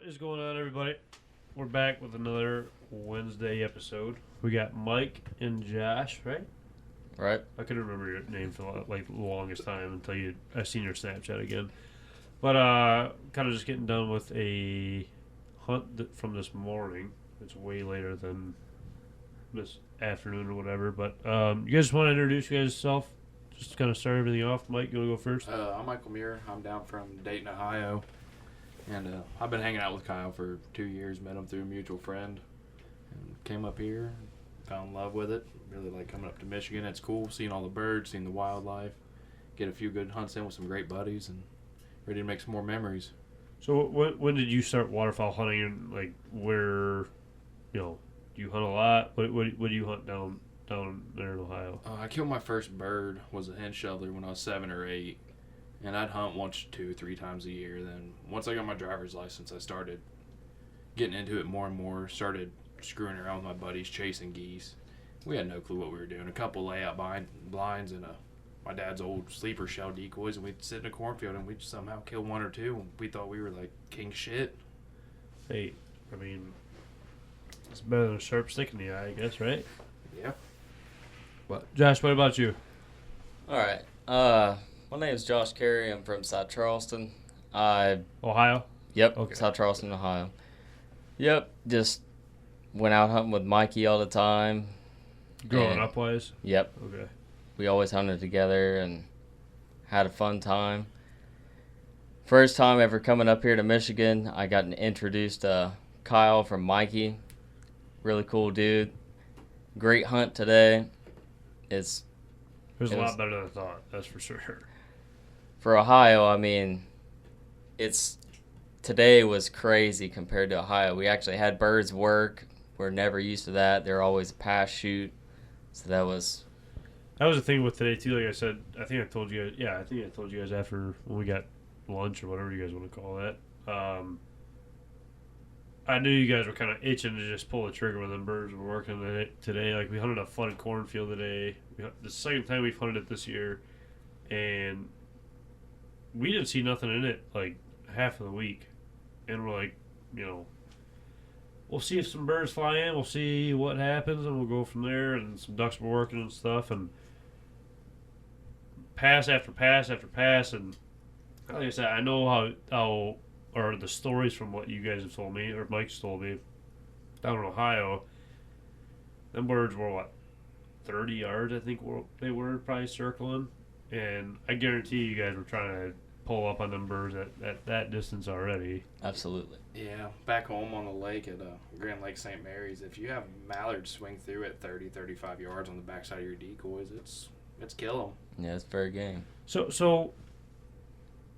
What is going on, everybody? We're back with another Wednesday episode. We got Mike and Josh, right? Right. I couldn't remember your name for like the longest time until I seen your Snapchat again. But kind of just getting done with a hunt from this morning. It's way later than this afternoon or whatever. But you guys want to introduce you guys yourself? Just kind of start everything off. Mike, you want to go first? I'm Michael Muir. I'm down from Dayton, Ohio. And I've been hanging out with Kyle for 2 years. Met him through a mutual friend. And came up here. Fell in love with it. Really like coming up to Michigan. It's cool seeing all the birds, seeing the wildlife. Get a few good hunts in with some great buddies. And ready to make some more memories. So when did you start waterfowl hunting, and like where, do you hunt a lot? What do you hunt down there in Ohio? I killed my first bird, was a hen shoveler when I was 7 or 8. And I'd hunt once, 2, 3 times a year. Then once I got my driver's license, I started getting into it more and more. Started screwing around with my buddies, chasing geese. We had no clue what we were doing. A couple layout blinds and my dad's old sleeper shell decoys, and we'd sit in a cornfield and we'd somehow kill 1 or 2. And we thought we were like king shit. Hey, I mean, it's better than a sharp stick in the eye, I guess, right? Yeah. What, Josh? What about you? All right. My name is Josh Carey. I'm from South Charleston. Ohio? Yep. Okay. South Charleston, Ohio. Yep. Just went out hunting with Mikey all the time. Growing up wise? Yep. Okay. We always hunted together and had a fun time. First time ever coming up here to Michigan, I got introduced to Kyle from Mikey. Really cool dude. Great hunt today. It was a lot better than I thought, that's for sure. For Ohio, I mean, today was crazy compared to Ohio. We actually had birds work. We're never used to that. They're always a pass shoot. So that was the thing with today too. Like I said, I think I told you guys. Yeah, I think I told you guys after when we got lunch or whatever you guys want to call that. I knew you guys were kind of itching to just pull the trigger when the birds were working today. Like we hunted a flooded cornfield today. The second time we've hunted it this year, and we didn't see nothing in it like half of the week. And we're like, we'll see if some birds fly in. We'll see what happens, and we'll go from there. And some ducks were working and stuff, and pass after pass after pass. And like I said, I know how or the stories from what you guys have told me, or Mike's told me, down in Ohio, them birds were, 30 yards, I think they were probably circling. And I guarantee you guys were trying to pull up on them birds at that distance already. absolutely. Yeah, back home on the lake at Grand Lake St. Mary's, if you have mallards swing through at 30, 35 yards on the backside of your decoys, it's kill them. Yeah, it's fair game. So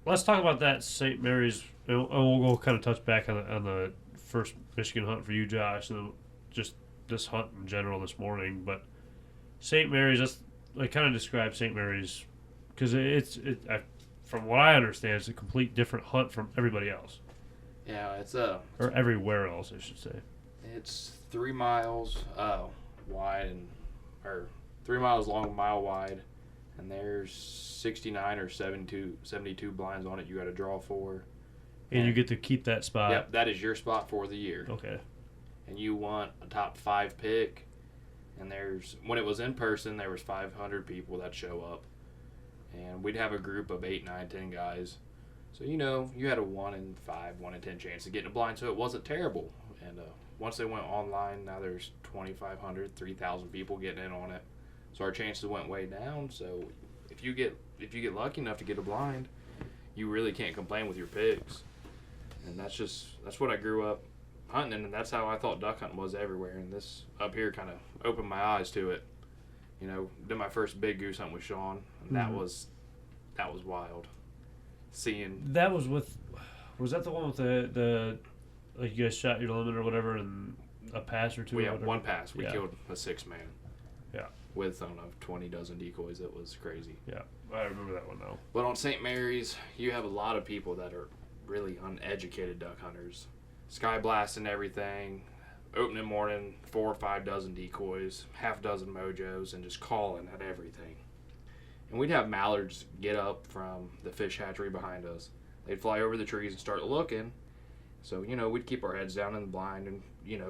let's talk about that St. Mary's, and we'll go kind of touch back on the first Michigan hunt for you, Josh, and then just this hunt in general this morning. But St. Mary's, I kind of describe St. Mary's because from what I understand, it's a complete different hunt from everybody else. Yeah, Or everywhere else, I should say. It's 3 miles wide or 3 miles long, a mile wide, and there's 69 or 72 blinds on it you got to draw for. And you get to keep that spot. Yep, that is your spot for the year. Okay. And you want a top 5 pick, and when it was in person, there was 500 people that show up, and we'd have a group of 8, 9, 10 guys. So, you had a 1 in 5, 1 in 10 chance of getting a blind, so it wasn't terrible. And once they went online, now there's 2,500, 3,000 people getting in on it. So our chances went way down. So if you get lucky enough to get a blind, you really can't complain with your picks. And that's what I grew up hunting, and that's how I thought duck hunting was everywhere. And this up here kind of opened my eyes to it. Did my first big goose hunt with Sean, and that was wild. Seeing that was that the one with the like you guys shot your limit or whatever and a pass or two? We had one pass. We killed a 6-man. Yeah. With 20 dozen decoys. It was crazy. Yeah, I remember that one now. But on St. Mary's, you have a lot of people that are really uneducated duck hunters, sky blasting everything. Opening morning, 4 or 5 dozen decoys, half dozen mojos, and just calling at everything. And we'd have mallards get up from the fish hatchery behind us. They'd fly over the trees and start looking. So, we'd keep our heads down in the blind and,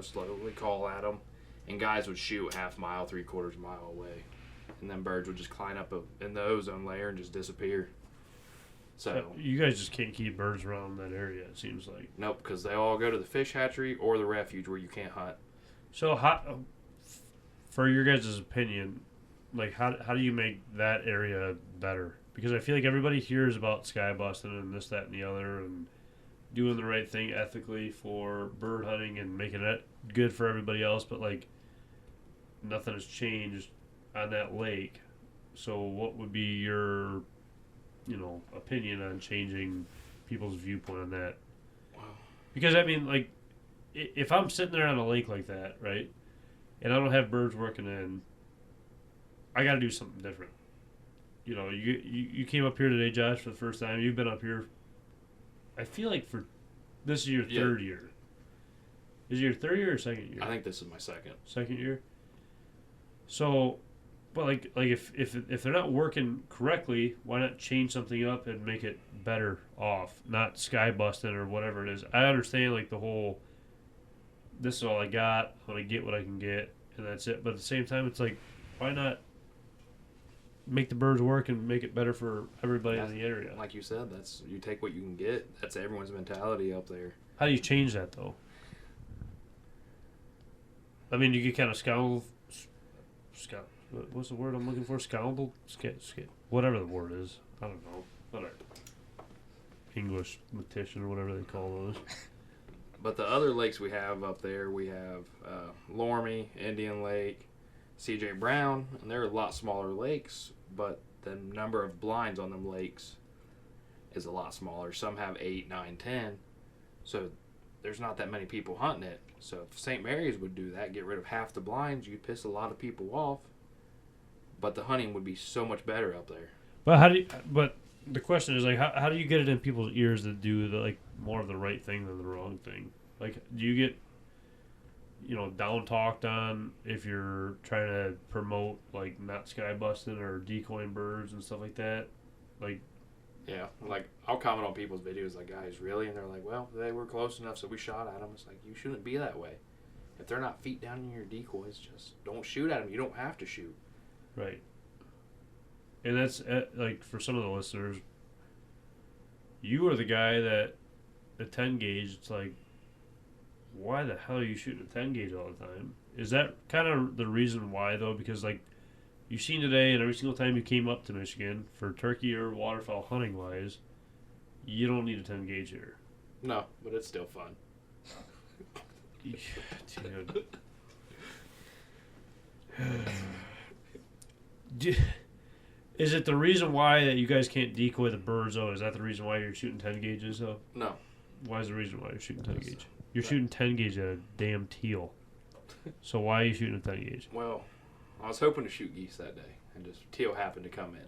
slowly call at them. And guys would shoot half mile, 3/4 mile away. And then birds would just climb up in the ozone layer and just disappear. So you guys just can't keep birds around that area, it seems like. nope, because they all go to the fish hatchery or the refuge where you can't hunt. So, for your guys' opinion, like, how do you make that area better? Because I feel like everybody hears about sky busting and this, that, and the other, and doing the right thing ethically for bird hunting and making it good for everybody else, but, like, nothing has changed on that lake. So what would be your, opinion on changing people's viewpoint on that? Wow. Because, I mean, like, if I'm sitting there on a lake like that, right, and I don't have birds working in, I got to do something different. You came up here today, Josh, for the first time. You've been up here, I feel like, for this is your third year. Is it your third year or second year? I think this is my second. Second year. So, but like if they're not working correctly, why not change something up and make it better off, not sky busting or whatever it is. I understand like the whole, this is all I got, I'm gonna get what I can get, and that's it. But at the same time, it's like, why not make the birds work and make it better for everybody in the area? Like you said, that's you take what you can get. That's everyone's mentality up there. How do you change that though? I mean, you get kind of what's the word I'm looking for? Scoundrel? Whatever the word is. I don't know. Whatever. English mathematician or whatever they call those. But the other lakes we have up there, we have Lormy, Indian Lake, C.J. Brown, and they're a lot smaller lakes, but the number of blinds on them lakes is a lot smaller. Some have 8, 9, 10, so there's not that many people hunting it. So if St. Mary's would do that, get rid of half the blinds, you'd piss a lot of people off, but the hunting would be so much better up there. But the question is, like, how do you get it in people's ears to do more of the right thing than the wrong thing? Like, do you get down talked on if you're trying to promote like not sky busting or decoying birds and stuff like that? Like, yeah, like I'll comment on people's videos like, guys, really? And they're like, well, they were close enough, so we shot at them. It's like, you shouldn't be that way. If they're not feet down in your decoys, just don't shoot at them. You don't have to shoot. Right. And that's like for some of the listeners, you are the guy that the 10 gauge. It's like, why the hell are you shooting a 10 gauge all the time? Is that kind of the reason why though? Because like you've seen today, and every single time you came up to Michigan for turkey or waterfowl hunting wise, you don't need a 10 gauge here. No, but it's still fun. Dude. Is it the reason why that you guys can't decoy the birds though? Is that the reason why you're shooting 10 gauges though? No. Why is the reason why you're shooting 10 gauge? You're shooting 10 gauge at a damn teal. So why are you shooting a 10 gauge? Well, I was hoping to shoot geese that day, and just teal happened to come in.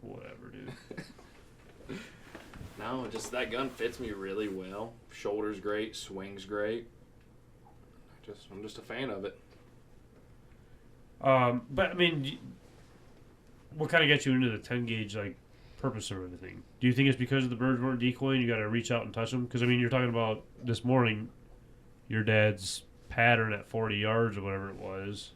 Whatever, dude. No, just that gun fits me really well. Shoulder's great, swing's great. I'm just a fan of it. But I mean, what kind of got you into the 10 gauge like purpose or anything? Do you think it's because the birds weren't decoying? You got to reach out and touch them? Because I mean, you're talking about this morning, your dad's pattern at 40 yards or whatever it was.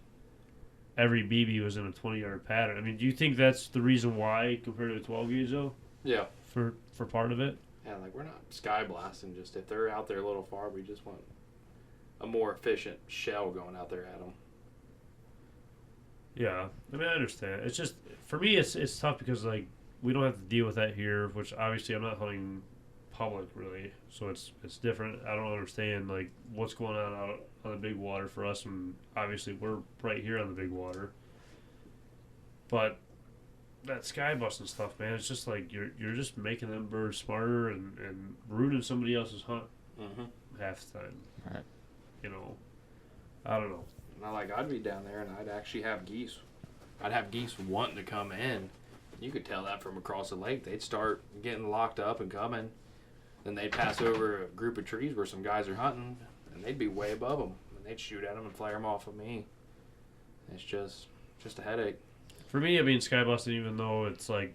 Every BB was in a 20-yard pattern. I mean, do you think that's the reason why compared to a 12 gauge though? Yeah. For part of it. Yeah, like we're not sky blasting. Just if they're out there a little far, we just want a more efficient shell going out there at them. Yeah, I mean, I understand. It's just for me, it's tough because like we don't have to deal with that here. Which obviously I'm not hunting public really, so it's different. I don't understand like what's going on out on the big water for us, and obviously we're right here on the big water. But that sky busting stuff, man, it's just like you're just making them birds smarter and ruining somebody else's hunt half the time. Right. I don't know. Not like I'd be down there and I'd actually have geese. I'd have geese wanting to come in. You could tell that from across the lake. They'd start getting locked up and coming. Then they'd pass over a group of trees where some guys are hunting, and they'd be way above them. And they'd shoot at them and flare them off of me. It's just a headache. For me, I mean, sky busting, even though it's like,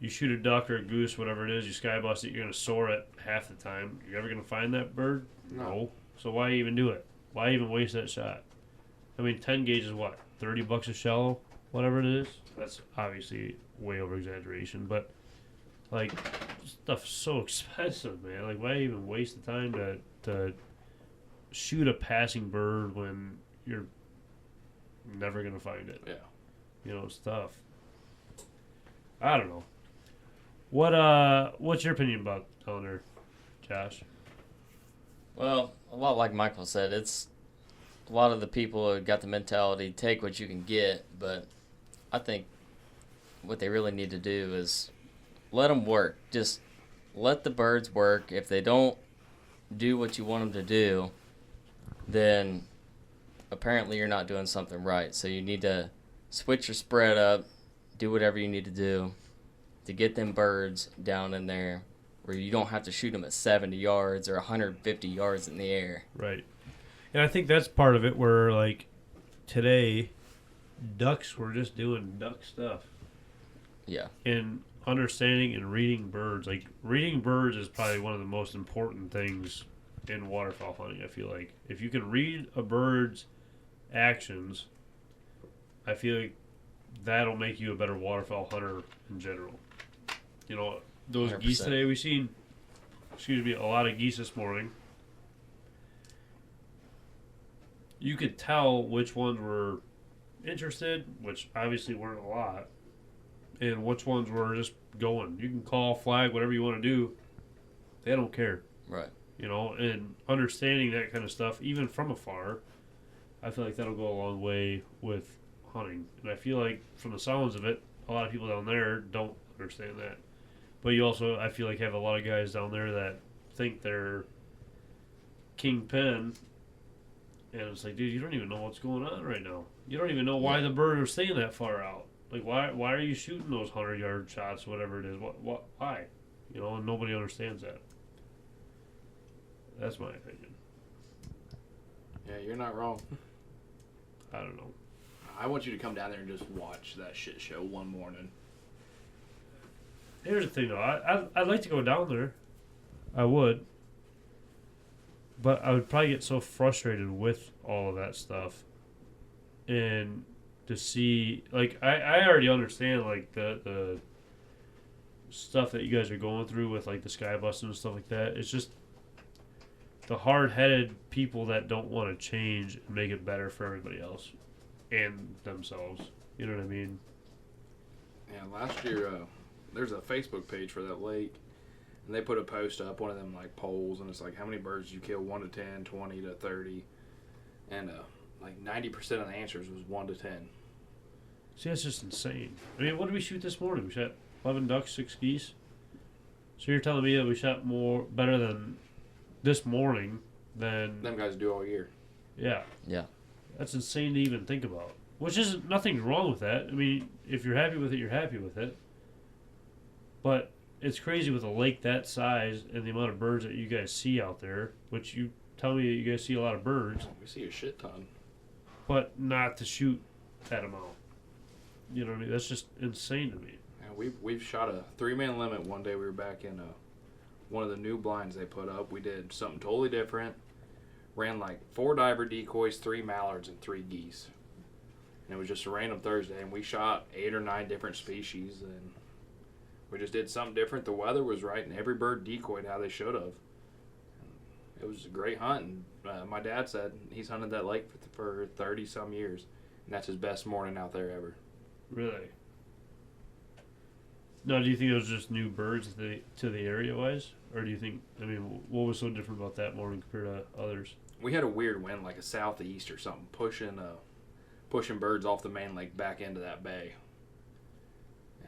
you shoot a duck or a goose, whatever it is, you skybust it, you're going to soar it half the time. You're ever going to find that bird? No. So why even do it? Why even waste that shot? I mean, 10 gauge is what? $30 a shallow? Whatever it is? That's obviously way over exaggeration, but like, stuff's so expensive, man. Like, why even waste the time to shoot a passing bird when you're never going to find it? Yeah. You know, it's tough. I don't know. What's your opinion about down there, Josh? Well, a lot like Michael said, it's a lot of the people have got the mentality, take what you can get, but I think what they really need to do is let them work. Just let the birds work. If they don't do what you want them to do, then apparently you're not doing something right. So you need to switch your spread up, do whatever you need to do to get them birds down in there where you don't have to shoot them at 70 yards or 150 yards in the air. Right. And I think that's part of it where, like, today, ducks were just doing duck stuff. Yeah. And understanding and reading birds. Like, reading birds is probably one of the most important things in waterfowl hunting, I feel like. If you can read a bird's actions, I feel like that'll make you a better waterfowl hunter in general. You know, those 100%. Geese today, we seen, a lot of geese this morning. You could tell which ones were interested, which obviously weren't a lot, and which ones were just going. You can call, flag, whatever you want to do. They don't care. Right. You know, and understanding that kind of stuff, even from afar, I feel like that'll go a long way with hunting. And I feel like, from the sounds of it, a lot of people down there don't understand that. But you also, I feel like, have a lot of guys down there that think they're kingpin. And it's like, dude, you don't even know what's going on right now. You don't even know why the bird is staying that far out. Like, why are you shooting those 100-yard shots, whatever it is? Why? You know, and nobody understands that. That's my opinion. Yeah, you're not wrong. I don't know. I want you to come down there and just watch that shit show one morning. Here's the thing, though. I'd like to go down there. I would. But I would probably get so frustrated with all of that stuff. And to see, like, I already understand, like, the stuff that you guys are going through with, like, the sky busting and stuff like that. It's just the hard-headed people that don't want to change and make it better for everybody else and themselves. You know what I mean? Yeah, last year, there's a Facebook page for that lake. And they put a post up, one of them like polls, and it's like, how many birds did you kill? 1 to 10, 20 to 30. And like 90% of the answers was 1 to 10. See, that's just insane. I mean, what did we shoot this morning? We shot 11 ducks, 6 geese. So you're telling me that we shot better than this morning than them guys do all year. Yeah. Yeah. That's insane to even think about. Which isn't nothing wrong with that. I mean, if you're happy with it, you're happy with it. But it's crazy with a lake that size and the amount of birds that you guys see out there, which you tell me that you guys see a lot of birds. We see a shit ton. But not to shoot that amount. You know what I mean? That's just insane to me. Yeah, we've shot a 3-man limit one day. We were back in one of the new blinds they put up. We did something totally different. Ran like 4 diver decoys, 3 mallards, and 3 geese. And it was just a random Thursday, and we shot 8 or 9 different species, and we just did something different. The weather was right, and every bird decoyed how they should have. It was a great hunt, and my dad said he's hunted that lake for 30-some years, and that's his best morning out there ever. Really? Now, do you think it was just new birds to the area-wise? Or do you think, I mean, what was so different about that morning compared to others? We had a weird wind, like a southeast or something, pushing birds off the main lake back into that bay.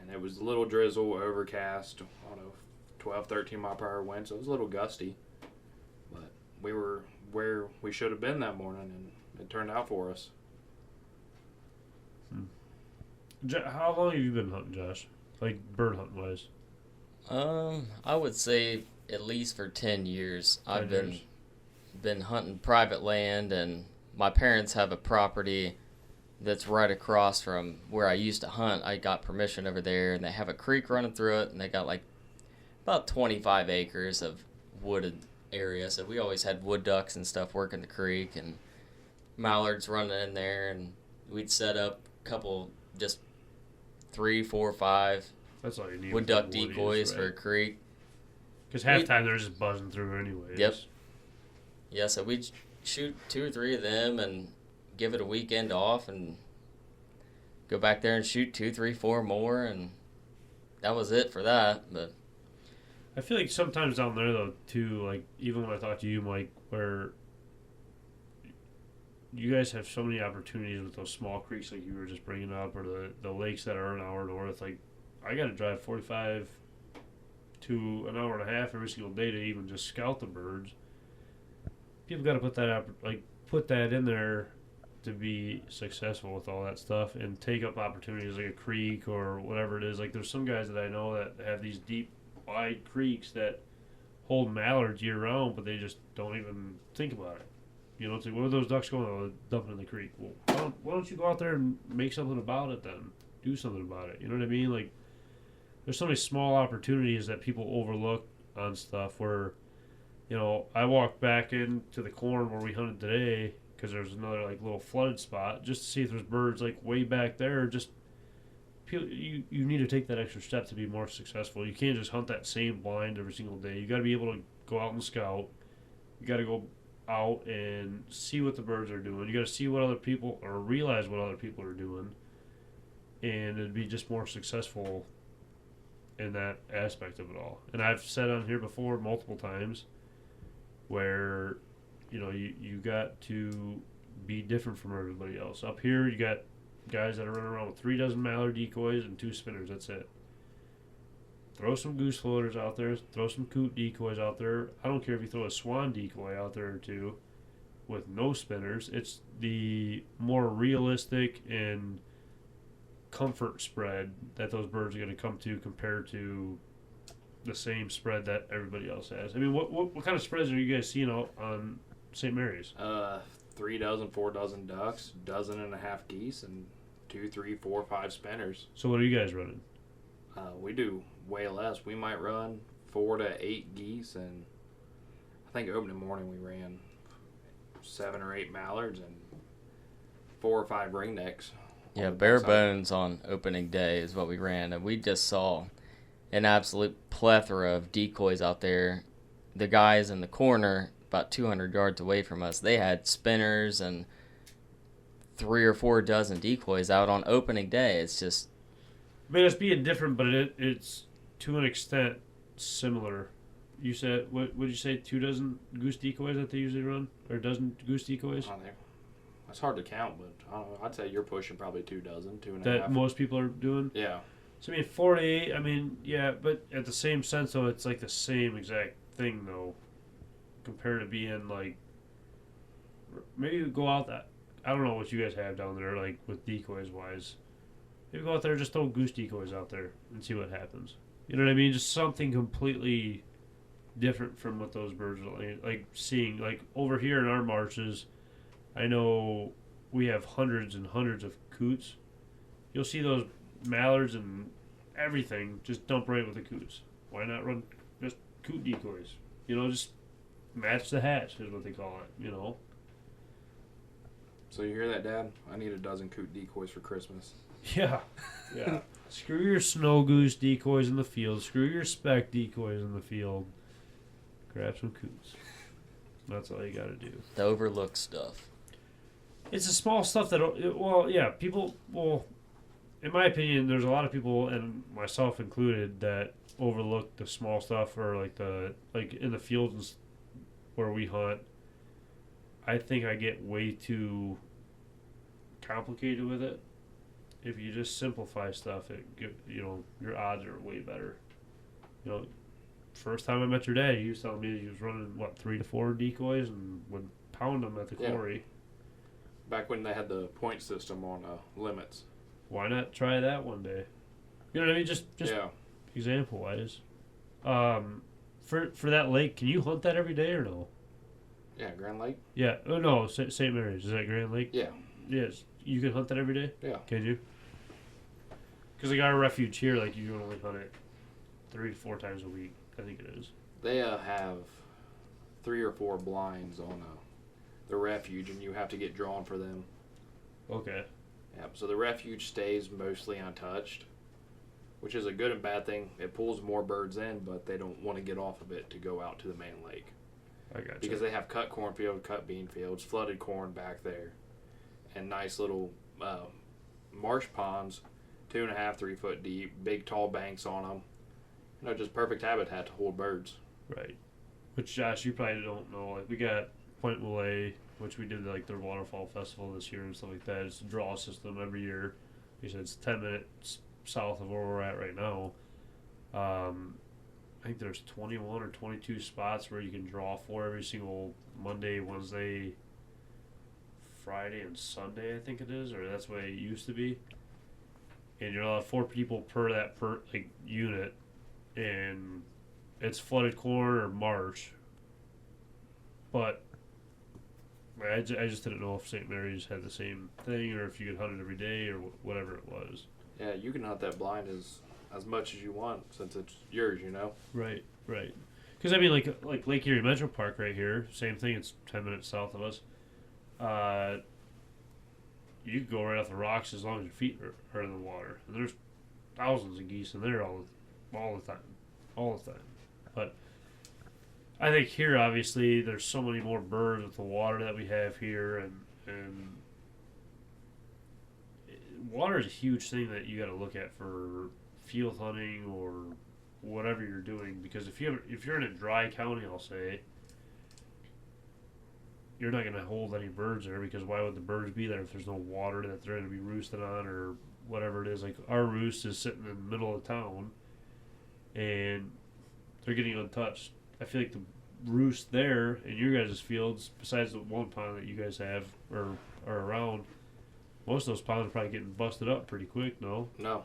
And it was a little drizzle, overcast, I don't know, 12, 13 mile per hour wind, so it was a little gusty. But we were where we should have been that morning, and it turned out for us. How long have you been hunting, Josh? Like, bird hunting wise? I would say at least for 10 years. 10 I've years. been hunting private land, and my parents have a property that's right across from where I used to hunt. I got permission over there, and they have a creek running through it, and they got like about 25 acres of wooded area. So we always had wood ducks and stuff working the creek, and mallards running in there, and we'd set up a couple, just 3, 4, 5 That's all you need. wood with duck the woodies, decoys right? for a creek. Because half the time they're just buzzing through anyways. Yep. Yeah, so we'd shoot 2 or 3 of them and give it a weekend off and go back there and shoot 2, 3, 4 more, and that was it for that. But I feel like sometimes down there though too, like even when I talked to you, Mike, where you guys have so many opportunities with those small creeks like you were just bringing up, or the lakes that are an hour north. Like I got to drive 45 to an hour and a half every single day to even just scout the birds. People got to put that up, like put that in there to be successful with all that stuff and take up opportunities like a creek or whatever it is. Like there's some guys that I know that have these deep, wide creeks that hold mallards year round, but they just don't even think about it. You know, it's like, where are those ducks going? Oh, dumping in the creek. Well, why don't you go out there and make something about it then? Do something about it. You know what I mean? Like, there's so many small opportunities that people overlook on stuff where, you know, I walked back into the corn where we hunted today because there's another, like, little flooded spot just to see if there's birds, like, way back there. Just, you need to take that extra step to be more successful. You can't just hunt that same blind every single day. You got to be able to go out and scout. You got to go out and see what the birds are doing. You got to see what other people, or realize what other people are doing, and it'd be just more successful in that aspect of it all. And I've said on here before multiple times where, you know, you got to be different from everybody else. Up here, you got guys that are running around with 3 dozen mallard decoys and 2 spinners. That's it. Throw some goose floaters out there. Throw some coot decoys out there. I don't care if you throw a swan decoy out there or 2 with no spinners. It's the more realistic and comfort spread that those birds are going to come to compared to the same spread that everybody else has. I mean, what kind of spreads are you guys seeing out on St. Mary's? 3 dozen, 4 dozen ducks, 12.5 geese, and 2, 3, 4, 5 spinners. So what are you guys running? We do way less. We might run 4 to 8 geese, and I think opening morning we ran 7 or 8 mallards and 4 or 5 ringnecks. yeah, bare bones on opening day is what we ran, and we just saw an absolute plethora of decoys out there. The guys in the corner, about 200 yards away from us, they had spinners and 3 or 4 dozen decoys out on opening day. It's just, I mean, it's being different, but it's to an extent similar. You said, what would you say, 2 dozen goose decoys that they usually run? Or a dozen goose decoys? It's hard to count, but I don't know. I'd say you're pushing probably 2 dozen, 2.5. That most people are doing? Yeah. So, I mean, 4 to 8, I mean, yeah, but at the same sense, though, it's like the same exact thing, though, compared to being, like, maybe you go out that, I don't know what you guys have down there, like, with decoys-wise. Maybe go out there and just throw goose decoys out there and see what happens. You know what I mean? Just something completely different from what those birds are like seeing. Like, over here in our marshes, I know we have hundreds and hundreds of coots. You'll see those mallards and everything just dump right with the coots. Why not run just coot decoys? You know, just match the hatch is what they call it, you know. So you hear that, Dad? I need 12 coot decoys for Christmas. Yeah. Yeah. Screw your snow goose decoys in the field. Screw your speck decoys in the field. Grab some coots. That's all you got to do. the overlooked stuff. It's the small stuff that, well, yeah, people, well, in my opinion, there's a lot of people, and myself included, that overlook the small stuff, or like in the fields where we hunt. I think I get way too complicated with it. If you just simplify stuff, your odds are way better. You know, first time I met your dad, he was telling me he was running 3 to 4 decoys and would pound them at the quarry. Back when they had the point system on limits. Why not try that one day? You know what I mean? Just yeah. example wise. For that lake, can you hunt that every day or no? Yeah, Grand Lake? Yeah. Oh no, St. Mary's. Is that Grand Lake? Yeah. Yes, you can hunt that every day. Yeah. Can you? Because like our refuge here, like you can only hunt it 3 to 4 times a week. I think it is. They have 3 or 4 blinds on the refuge, and you have to get drawn for them. Okay. Yep. So the refuge stays mostly untouched, which is a good and bad thing. It pulls more birds in, but they don't want to get off of it to go out to the main lake. I got you. Because they have cut cornfield, cut bean fields, flooded corn back there, and nice little marsh ponds, 2.5, 3 foot deep, big tall banks on them. You know, just perfect habitat to hold birds. Right. Which, Josh, you probably don't know. Like, we got Point Malay, which we did like their waterfall festival this year and stuff like that. It's a draw system every year. He said it's 10 minutes south of where we're at right now. I think there's 21 or 22 spots where you can draw for every single Monday, Wednesday, Friday, and Sunday. I think it is, or that's the way it used to be. And you're allowed 4 people per unit, and it's flooded corn or marsh. But I just didn't know if St. Mary's had the same thing, or if you could hunt it every day, or whatever it was. Yeah, you can hunt that blind as much as you want since it's yours, you know? Right. Because, I mean, like Lake Erie Metro Park right here, same thing, it's 10 minutes south of us. You can go right off the rocks as long as your feet are in the water. And there's thousands of geese in there all the time. But I think here, obviously, there's so many more birds with the water that we have here, and water is a huge thing that you got to look at for field hunting or whatever you're doing. Because if you're in a dry county, I'll say, you're not going to hold any birds there, because why would the birds be there if there's no water that they're going to be roosting on or whatever it is? Like, our roost is sitting in the middle of town, and they're getting untouched. I feel like the roost there in your guys' fields, besides the one pond that you guys have or are around, most of those ponds are probably getting busted up pretty quick, no? No.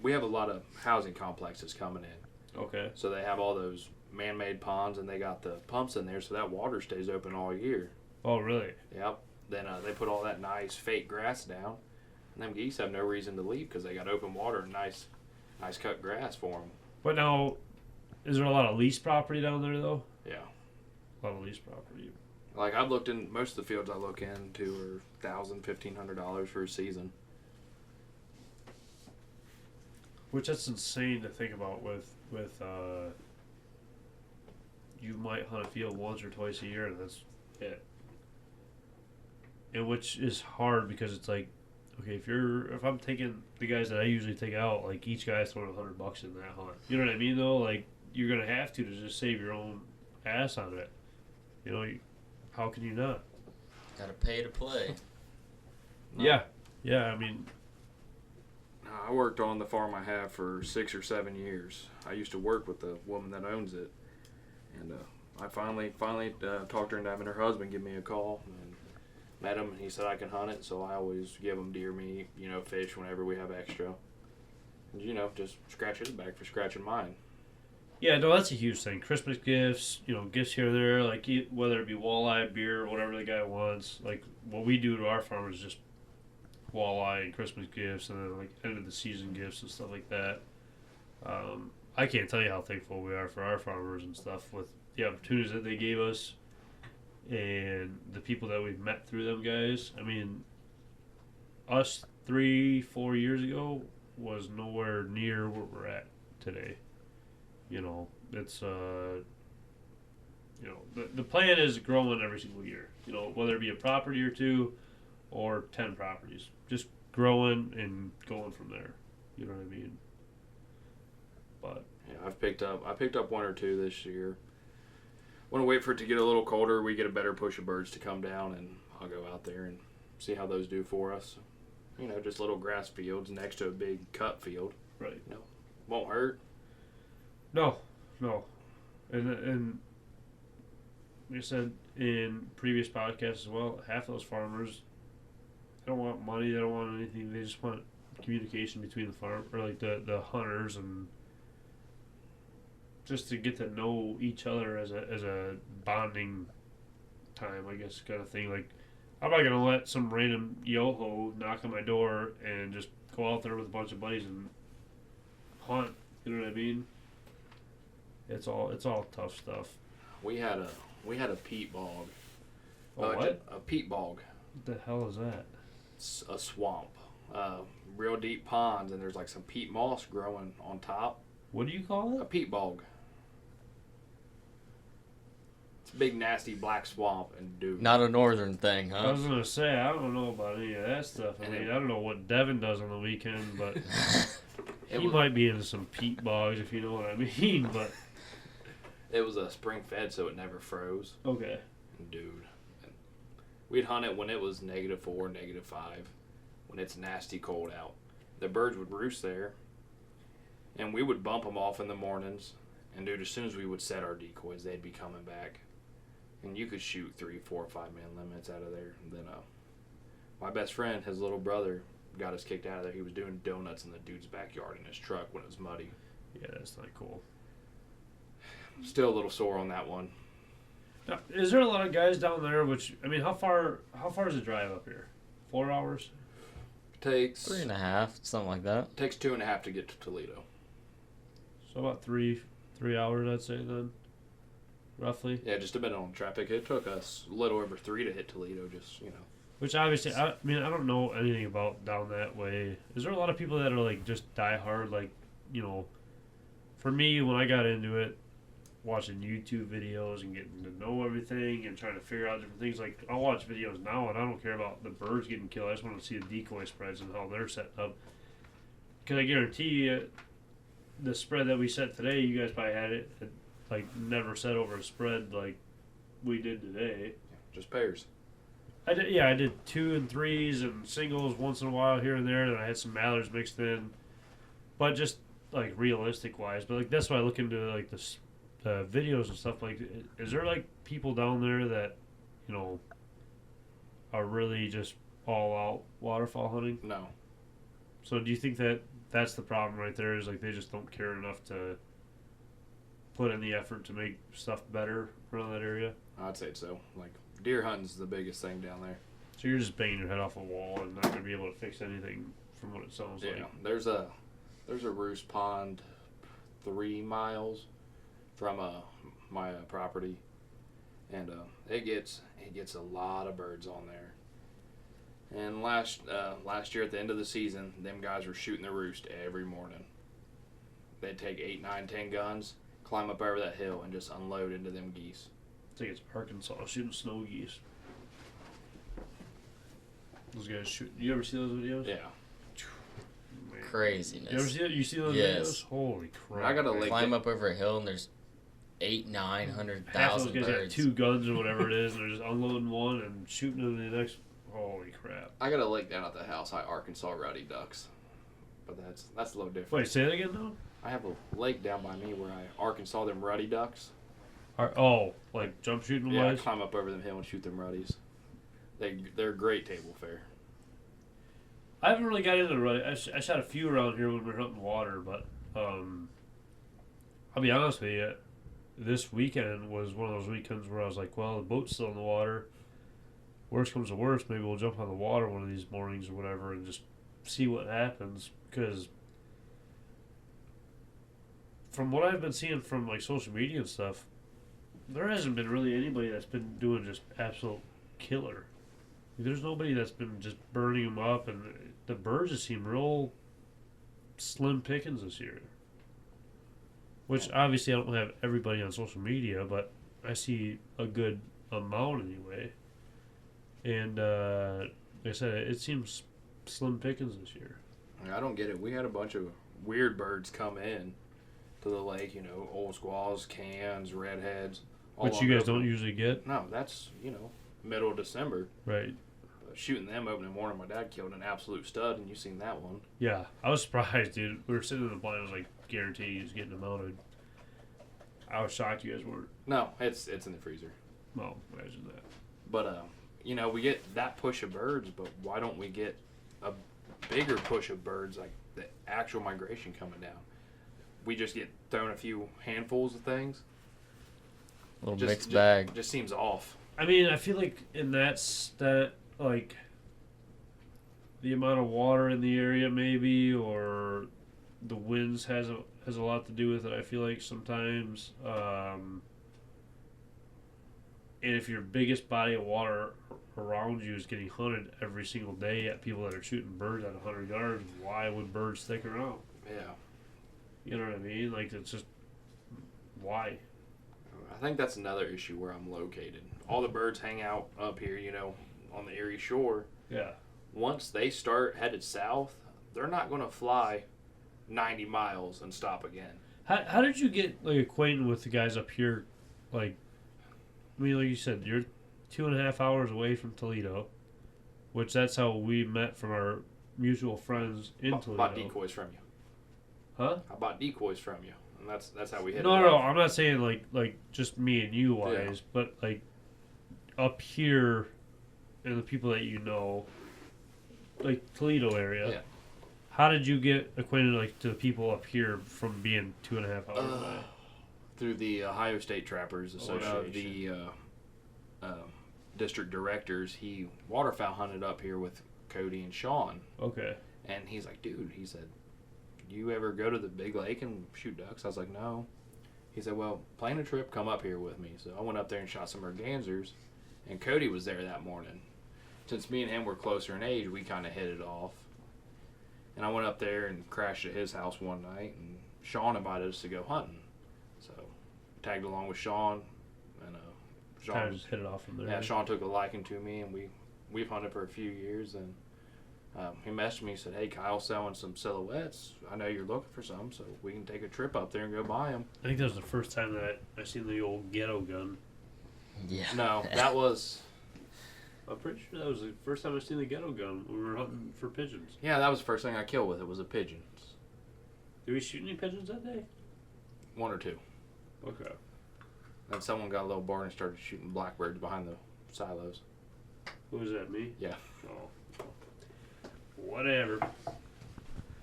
We have a lot of housing complexes coming in. Okay. So they have all those man-made ponds, and they got the pumps in there, so that water stays open all year. Oh, really? Yep. Then they put all that nice fake grass down, and them geese have no reason to leave because they got open water and nice cut grass for them. But now, is there a lot of lease property down there, though? Yeah. A lot of lease property. Like, I've looked in, most of the fields I look into are $1,000, $1,500 for a season. Which that's insane to think about with you might hunt a field once or twice a year, and that's it. And which is hard, because it's like, okay, if I'm taking the guys that I usually take out, like, each guy's throwing $100 in that hunt. You know what I mean, though? Like, you're gonna have to just save your own ass on it. You know, how can you not? Gotta pay to play. Yeah. I mean, I worked on the farm I have for 6 or 7 years. I used to work with the woman that owns it, and I finally talked her into having her husband give me a call, and met him, and he said I can hunt it, so I always give him deer meat, fish whenever we have extra. And, just scratch his back for scratching mine. yeah, no, that's a huge thing. Christmas gifts, gifts here and there, like whether it be walleye, beer, whatever the guy wants. Like, what we do to our farm is just walleye and Christmas gifts, and then like end of the season gifts and stuff like that. I can't tell you how thankful we are for our farmers and stuff with the opportunities that they gave us and the people that we've met through them guys. I mean, us 3-4 years ago was nowhere near where we're at today. It's the plan is growing every single year. Whether it be a property or 2 or 10 properties, just growing and going from there. You know what I mean? But yeah, I picked up 1 or 2 this year. Want to wait for it to get a little colder. We get a better push of birds to come down, and I'll go out there and see how those do for us. Just little grass fields next to a big cut field. Right. Won't hurt. No, and like I said in previous podcasts as well, half those farmers, they don't want money, they don't want anything, they just want communication between the farm, or like the hunters, and just to get to know each other as a bonding time, I guess, kind of thing. Like, I'm not gonna let some random yo-ho knock on my door and just go out there with a bunch of buddies and hunt. You know what I mean? It's all tough stuff. We had a peat bog. What? A peat bog. What the hell is that? It's a swamp. Real deep ponds, and there's like some peat moss growing on top. What do you call A it? peat bog. It's a big nasty black swamp, and dude. Not a northern thing, I huh? was gonna say I don't know about any of that stuff. I mean, I don't know what Devin does on the weekend, but he might be into some peat bogs if you know what I mean. But It was a spring fed, so it never froze. okay. Dude. We'd hunt it when it was -4, -5, when it's nasty cold out. The birds would roost there, and we would bump them off in the mornings. And dude, as soon as we would set our decoys, they'd be coming back. And you could shoot 3, 4, 5-man limits out of there. And then my best friend, his little brother, got us kicked out of there. He was doing donuts in the dude's backyard in his truck when it was muddy. Yeah, that's not cool. Still a little sore on that one. Now, is there a lot of guys down there? Which I mean, how far is the drive up here? 4 hours? Takes 3.5, something like that. takes 2.5 to get to Toledo. So about three hours, I'd say then, roughly. Yeah, just depending on traffic. It took us a little over 3 to hit Toledo. Just Which obviously, I mean, I don't know anything about down that way. Is there a lot of people that are like just die hard? Like, for me, when I got into it, watching YouTube videos and getting to know everything and trying to figure out different things. Like, I'll watch videos now and I don't care about the birds getting killed. I just want to see the decoy spreads and how they're set up. Because I guarantee you, the spread that we set today, you guys probably had it like never set over a spread like we did today. just pairs. I did 2 and 3s and singles once in a while here and there, and I had some mallards mixed in. But just like realistic wise, but like that's why I look into like the videos and stuff. Like, is there like people down there that are really just all out waterfowl hunting? No. So do you think that that's the problem right there? Is like they just don't care enough to put in the effort to make stuff better around that area? I'd say so. Like, deer hunting's the biggest thing down there. So you're just banging your head off a wall and not gonna be able to fix anything from what it sounds like. Yeah, there's a roost pond 3 miles from my property, and it gets a lot of birds on there. And last year at the end of the season, them guys were shooting the roost every morning. They'd take 8, 9, 10 guns, climb up over that hill, and just unload into them geese. I think it's Arkansas shooting snow geese. Those guys shoot. You ever see those videos? Yeah. Man. Craziness. You ever see that? You see those Yes. videos? Holy crap! I got a lake. Climb up over a hill and there's 800,000-900,000 Half of those guys birds. have 2 guns or whatever it is, and they're just unloading one and shooting into the next. Holy crap! I got a lake down at the house. I Arkansas ruddy ducks, but that's a little different. Wait, say that again, though. I have a lake down by me where I Arkansas them ruddy ducks. Like jump shooting Yeah, I wise. climb up over them hill and shoot them ruddies. They're great table fare. I haven't really got into the ruddy. I shot a few around here when we were hunting water, but I'll be honest with you. This weekend was one of those weekends where I was like, well, the boat's still in the water. Worst comes to worst, maybe we'll jump on the water one of these mornings or whatever and just see what happens. Because from what I've been seeing from like social media and stuff, there hasn't been really anybody that's been doing just absolute killer. There's nobody that's been just burning them up, and the birds just seem real slim pickings this year. Which obviously I don't have everybody on social media, but I see a good amount anyway. And like I said, it seems slim pickings this year. I don't get it. We had a bunch of weird birds come in to the lake. Old squaws, cans, redheads. Which you guys don't usually get. No, that's middle of December. Right. Shooting them opening morning, my dad killed an absolute stud, and you seen that one. Yeah, I was surprised, dude. We were sitting in the blind. I was like, guarantee he's getting them mounted. I was shocked you guys weren't. No, it's in the freezer. Well, imagine that. But we get that push of birds, but why don't we get a bigger push of birds, like the actual migration coming down? We just get thrown a few handfuls of things. Little mixed bag. Just seems off. I mean, I feel like in that like the amount of water in the area, maybe, or the winds has a lot to do with it. I feel like sometimes, and if your biggest body of water around you is getting hunted every single day at people that are shooting birds at 100 yards, why would birds stick around? Yeah. You know what I mean? Like, it's just why? I think that's another issue where I'm located. All the birds hang out up here, on the Erie shore. Yeah. Once they start headed south, they're not going to fly 90 miles and stop again. How did you get like acquainted with the guys up here? Like, I mean, like you said, you're 2.5 hours away from Toledo, which that's how we met from our mutual friends in Toledo. I bought decoys from you. Huh? I bought decoys from you, and that's how we hit it. No, I'm not saying like just me and you wise, but like up here and the people that you know, like Toledo area. Yeah. How did you get acquainted like to the people up here from being 2.5 hours away? Through the Ohio State Trappers Association. The district directors, he waterfowl hunted up here with Cody and Sean. Okay. And he's like, dude, he said, you ever go to the big lake and shoot ducks? I was like, no. He said, well, plan a trip, come up here with me. So I went up there and shot some mergansers, and Cody was there that morning. Since me and him were closer in age, we kind of hit it off. And I went up there and crashed at his house one night, and Sean invited us to go hunting. So tagged along with Sean, and Sean Kind of just hit it off from there. yeah, Sean took a liking to me, and we've hunted for a few years. And he messaged me, said, hey, Kyle's selling some silhouettes. I know you're looking for some, so we can take a trip up there and go buy them. I think that was the first time that I seen the old ghetto gun. Yeah. No, that was... I'm pretty sure that was the first time I seen the ghetto gun when we were hunting for pigeons. Yeah, that was the first thing I killed with it was a pigeon. Did we shoot any pigeons that day? One or two. Okay. Then someone got a little barn and started shooting blackbirds behind the silos. Who was that, me? Yeah. Oh. Whatever.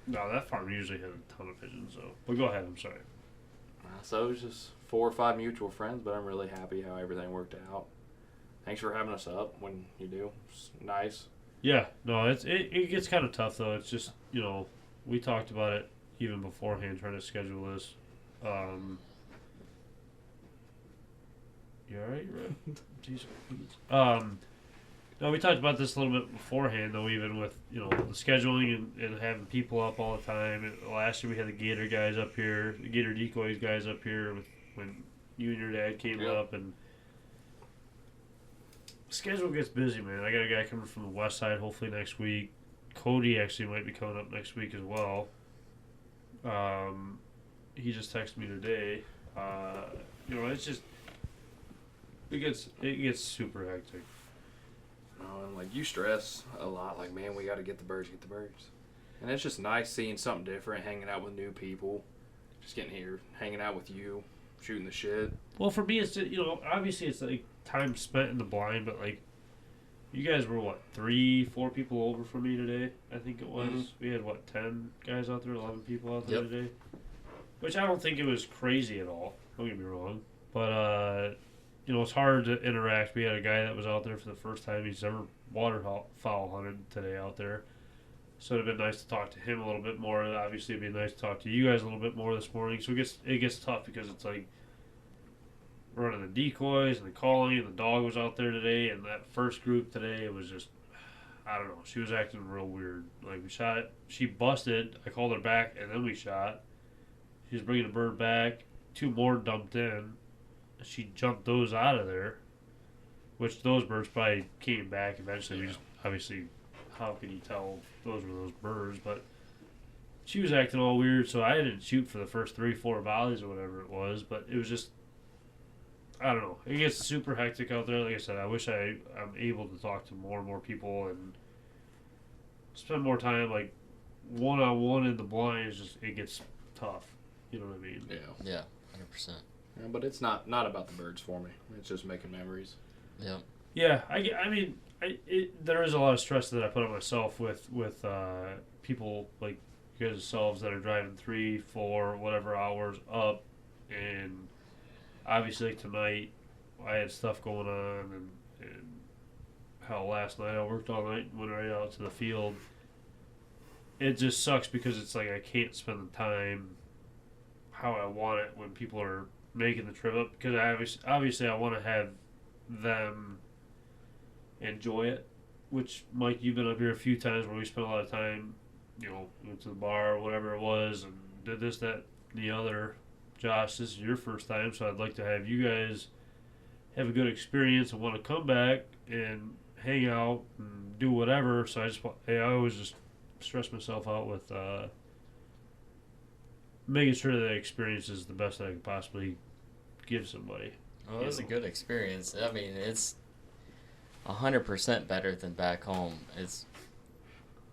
No, that farm usually had a ton of pigeons, so. But go ahead, I'm sorry. So it was just 4 or 5 mutual friends, but I'm really happy how everything worked out. Thanks for having us up when you do. It's nice. Yeah, no, it gets kind of tough, though. It's just, we talked about it even beforehand, trying to schedule this. You alright, Red? Jeez. No, we talked about this a little bit beforehand, though, even with, the scheduling and having people up all the time. Last year we had the Gator guys up here, the Gator Decoys guys up here when you and your dad came up, and the schedule gets busy, man. I got a guy coming from the west side hopefully next week. Cody actually might be coming up next week as well. He just texted me today. It's just it gets super hectic. And like you stress a lot, like, man, we got to get the birds. And it's just nice seeing something different, hanging out with new people, just getting here, hanging out with you, shooting the shit. Well, for me, it's obviously it's like time spent in the blind, but like you guys were what 3-4 people over from me today. I think it was. Mm-hmm. We had 10 guys out there, 11 people out there Yep. today, which I don't think it was crazy at all. Don't get me wrong, but it's hard to interact. We had a guy that was out there for the first time he's ever waterfowl hunted today out there. So it'd have been nice to talk to him a little bit more. Obviously, it'd be nice to talk to you guys a little bit more this morning. So it gets tough because it's like running the decoys and the calling, and the dog was out there today. And that first group today, it was just, I don't know. She was acting real weird. Like, we shot it. She busted. I called her back, and then we shot. She was bringing a bird back. 2 more dumped in. She jumped those out of there, which those birds probably came back eventually. We just, obviously, how can you tell those were those birds? But she was acting all weird, so I didn't shoot for the first 3-4 volleys or whatever it was. But it was just, I don't know. It gets super hectic out there. Like I said, I wish I'm able to talk to more and more people and spend more time, like, one-on-one in the blind. It gets tough. You know what I mean? Yeah, 100%. Yeah, but it's not about the birds for me. It's just making memories. Yeah. Yeah, I mean, there is a lot of stress that I put on myself with people like you guys yourselves that are driving 3-4 whatever hours up, and obviously tonight I had stuff going on and hell, last night I worked all night and went right out to the field. It just sucks because it's like I can't spend the time how I want it when people are making the trip up, because obviously I want to have them enjoy it. Which, Mike, you've been up here a few times where we spent a lot of time, went to the bar or whatever it was and did this, that, and the other. Josh, this is your first time, so I'd like to have you guys have a good experience and want to come back and hang out and do whatever. So I always just stress myself out with making sure that the experience is the best that I can possibly give somebody. Well, it was a good experience. I mean, it's 100% better than back home. It's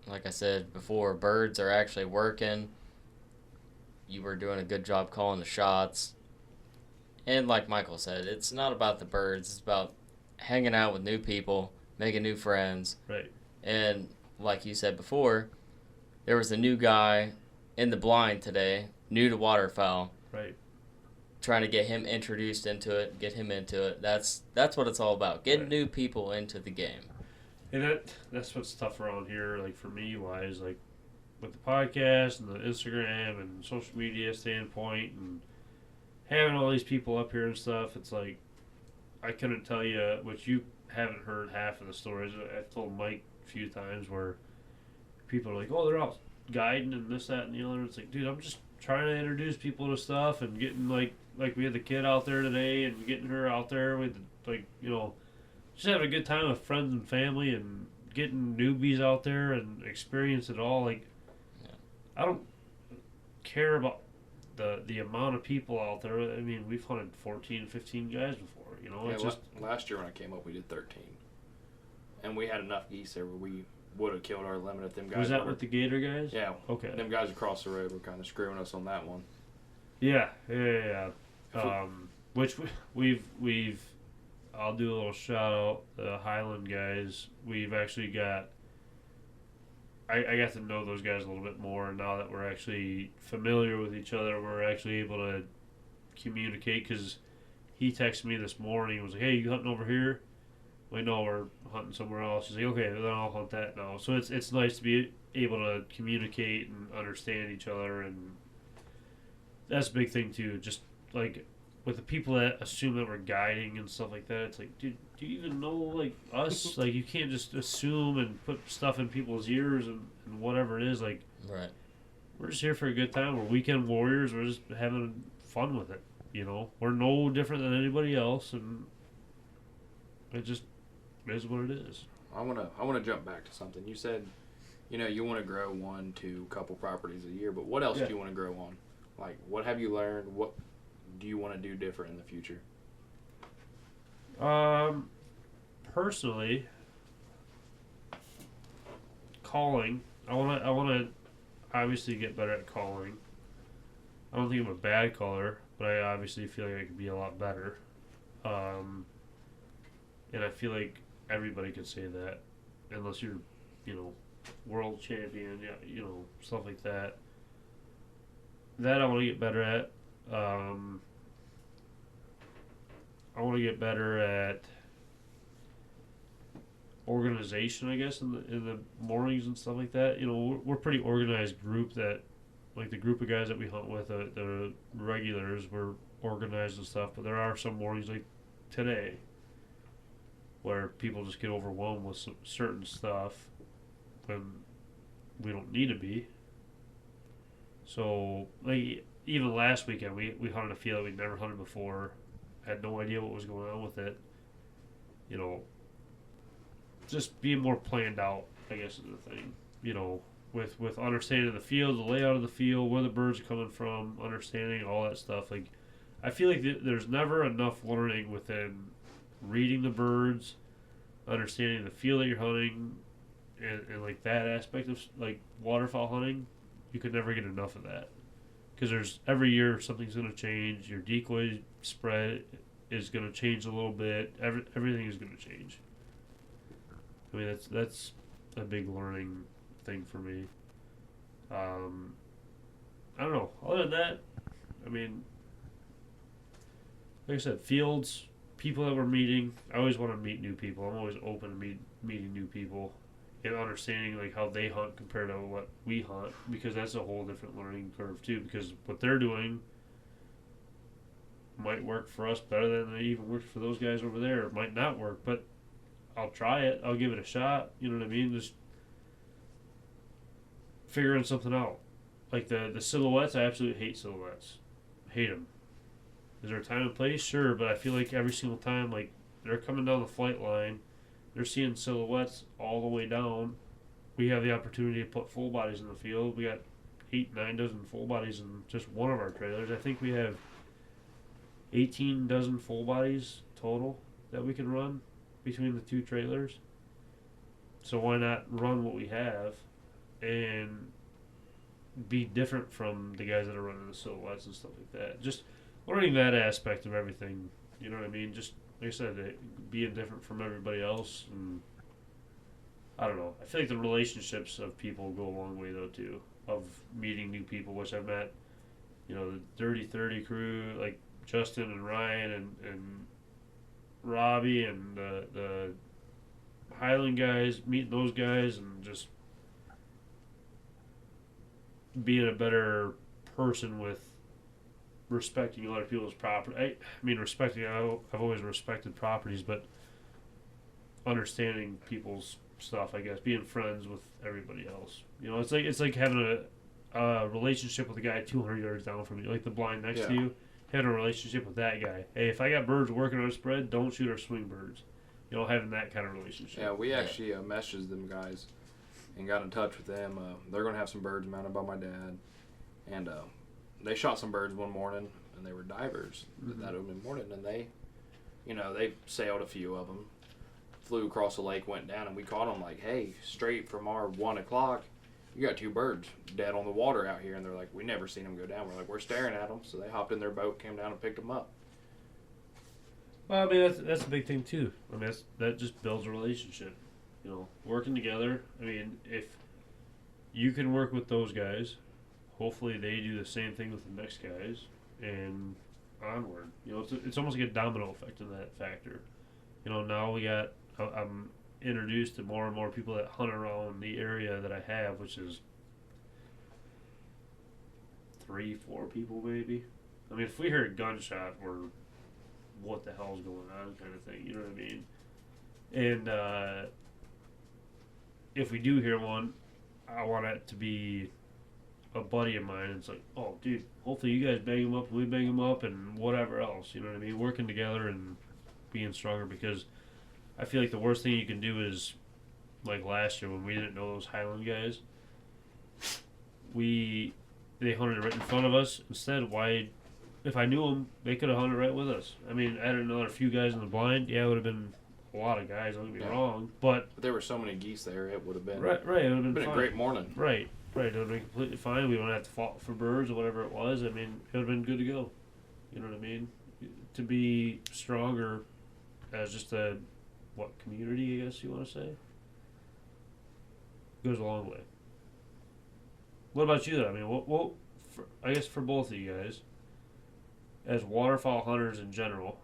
like I said before, birds are actually working. You were doing a good job calling the shots. And like Michael said, it's not about the birds. It's about hanging out with new people, making new friends. Right. And like you said before, there was a new guy in the blind today, new to waterfowl. Right. Trying to get him introduced into it, get him into it. That's what it's all about. Getting new people into the game. And that's what's tough around here, like for me wise, like with the podcast and the Instagram and social media standpoint and having all these people up here and stuff. It's like I couldn't tell you, which you haven't heard half of the stories. I've told Mike a few times where people are like, "Oh, they're out guiding and this, that, and the other." It's like, dude, I'm just trying to introduce people to stuff and getting like we had the kid out there today and getting her out there with just having a good time with friends and family and getting newbies out there and experience it all. Like, I don't care about the amount of people out there. I mean, we've hunted 14, 15 guys before, It's just last year when I came up, we did 13. And we had enough geese there where we would have killed our limit if them guys was that with the Gator guys? Yeah. Okay. Them guys across the road were kind of screwing us on that one. Yeah. Which we've I'll do a little shout out the Highland guys. We've actually got I got to know those guys a little bit more, and now that we're actually familiar with each other, we're actually able to communicate, because he texted me this morning and was like, "Hey, you hunting over here?" We know we're hunting somewhere else. He's like, "Okay, then I'll hunt that now." So it's nice to be able to communicate and understand each other, and that's a big thing too. Just like with the people that assume that we're guiding and stuff like that, it's like, dude, do you even know like us? Like, you can't just assume and put stuff in people's ears and whatever it is. Like, Right. we're just here for a good time. We're weekend warriors. We're just having fun with it. We're no different than anybody else, and it just is what it is. I wanna jump back to something you said. You want to grow 1-2 couple properties a year, but what else do you want to grow on? Like, what have you learned? What do you want to do different in the future? Personally, calling. I wanna obviously get better at calling. I don't think I'm a bad caller, but I obviously feel like I could be a lot better. And I feel like everybody could say that, unless you're, world champion, stuff like that. That I want to get better at. I want to get better at organization, I guess, in the mornings and stuff like that. We're a pretty organized group that, like the group of guys that we hunt with, the regulars, we're organized and stuff. But there are some mornings like today where people just get overwhelmed with some certain stuff when we don't need to be. So, like, even last weekend, we hunted a field that we'd never hunted before. Had no idea what was going on with it. Just being more planned out, I guess, is the thing. With understanding the field, the layout of the field, where the birds are coming from, understanding all that stuff. Like, I feel like there's never enough learning within reading the birds, understanding the field that you're hunting, and like that aspect of like waterfowl hunting. You could never get enough of that, because every year something's going to change. Your decoy spread is going to change a little bit. Everything is going to change. I mean, that's a big learning thing for me. I don't know. Other than that, I mean, like I said, fields, people that we're meeting. I always want to meet new people. I'm always open to meeting new people and understanding like how they hunt compared to what we hunt, because that's a whole different learning curve too. Because what they're doing might work for us better than it even works for those guys over there. It might not work, but I'll try it. I'll give it a shot. You know what I mean? Just figuring something out. Like the silhouettes, I absolutely hate silhouettes. Hate them. Is there a time and place? Sure, but I feel like every single time, like they're coming down the flight line, they're seeing silhouettes all the way down. We have the opportunity to put full bodies in the field. We got 8-9 dozen full bodies in just one of our trailers. I think we have 18 dozen full bodies total that we can run between the two trailers. So why not run what we have and be different from the guys that are running the silhouettes and stuff like that? Just learning that aspect of everything. You know what I mean? Just like I said, being different from everybody else. And I don't know. I feel like the relationships of people go a long way though too. Of meeting new people, which I've met. You know, the Dirty 30 crew, like Justin and Ryan and Robbie and the Highland guys, meeting those guys and just being a better person with respecting other people's property. I mean, respecting, I've always respected properties, but understanding people's stuff, I guess, being friends with everybody else. You know, it's like having a relationship with a guy 200 yards down from you, like the blind next to you. Having a relationship with that guy. Hey, if I got birds working on a spread, don't shoot our swing birds. You know, having that kind of relationship. Yeah, we actually messaged them guys and got in touch with them. They're going to have some birds mounted by my dad. And they shot some birds one morning, and they were divers that opening morning. And they sailed a few of them, flew across the lake, went down, and we caught them like, hey, straight from our 1 o'clock, you got 2 birds dead on the water out here. And they're like, we never seen them go down. We're like, we're staring at them. So they hopped in their boat, came down and picked them up. Well, I mean, that's a big thing too. I mean, that just builds a relationship. You know, working together. I mean, if you can work with those guys, hopefully they do the same thing with the next guys, and onward. You know, it's almost like a domino effect in that factor. You know, now I'm introduced to more and more people that hunt around the area that I have, which is 3-4 people maybe. I mean, if we hear a gunshot, we're what the hell's going on kind of thing, you know what I mean? And if we do hear one, I want it to be a buddy of mine. It's like, oh, dude, hopefully you guys bang them up and we bang them up and whatever else, you know what I mean? Working together and being stronger, because I feel like the worst thing you can do is, like last year when we didn't know those Highland guys, they hunted right in front of us. Instead, why? If I knew them, they could have hunted right with us. I mean, added another few guys in the blind. Yeah, it would have been a lot of guys. Don't get me wrong, but there were so many geese there, it would have been right. It would have been a great morning. Right. It would have been completely fine. We wouldn't have to fault for birds or whatever it was. I mean, it would have been good to go. You know what I mean? To be stronger as just a community, I guess you want to say, goes a long way. What about you though? I mean, I guess for both of you guys, as waterfowl hunters in general,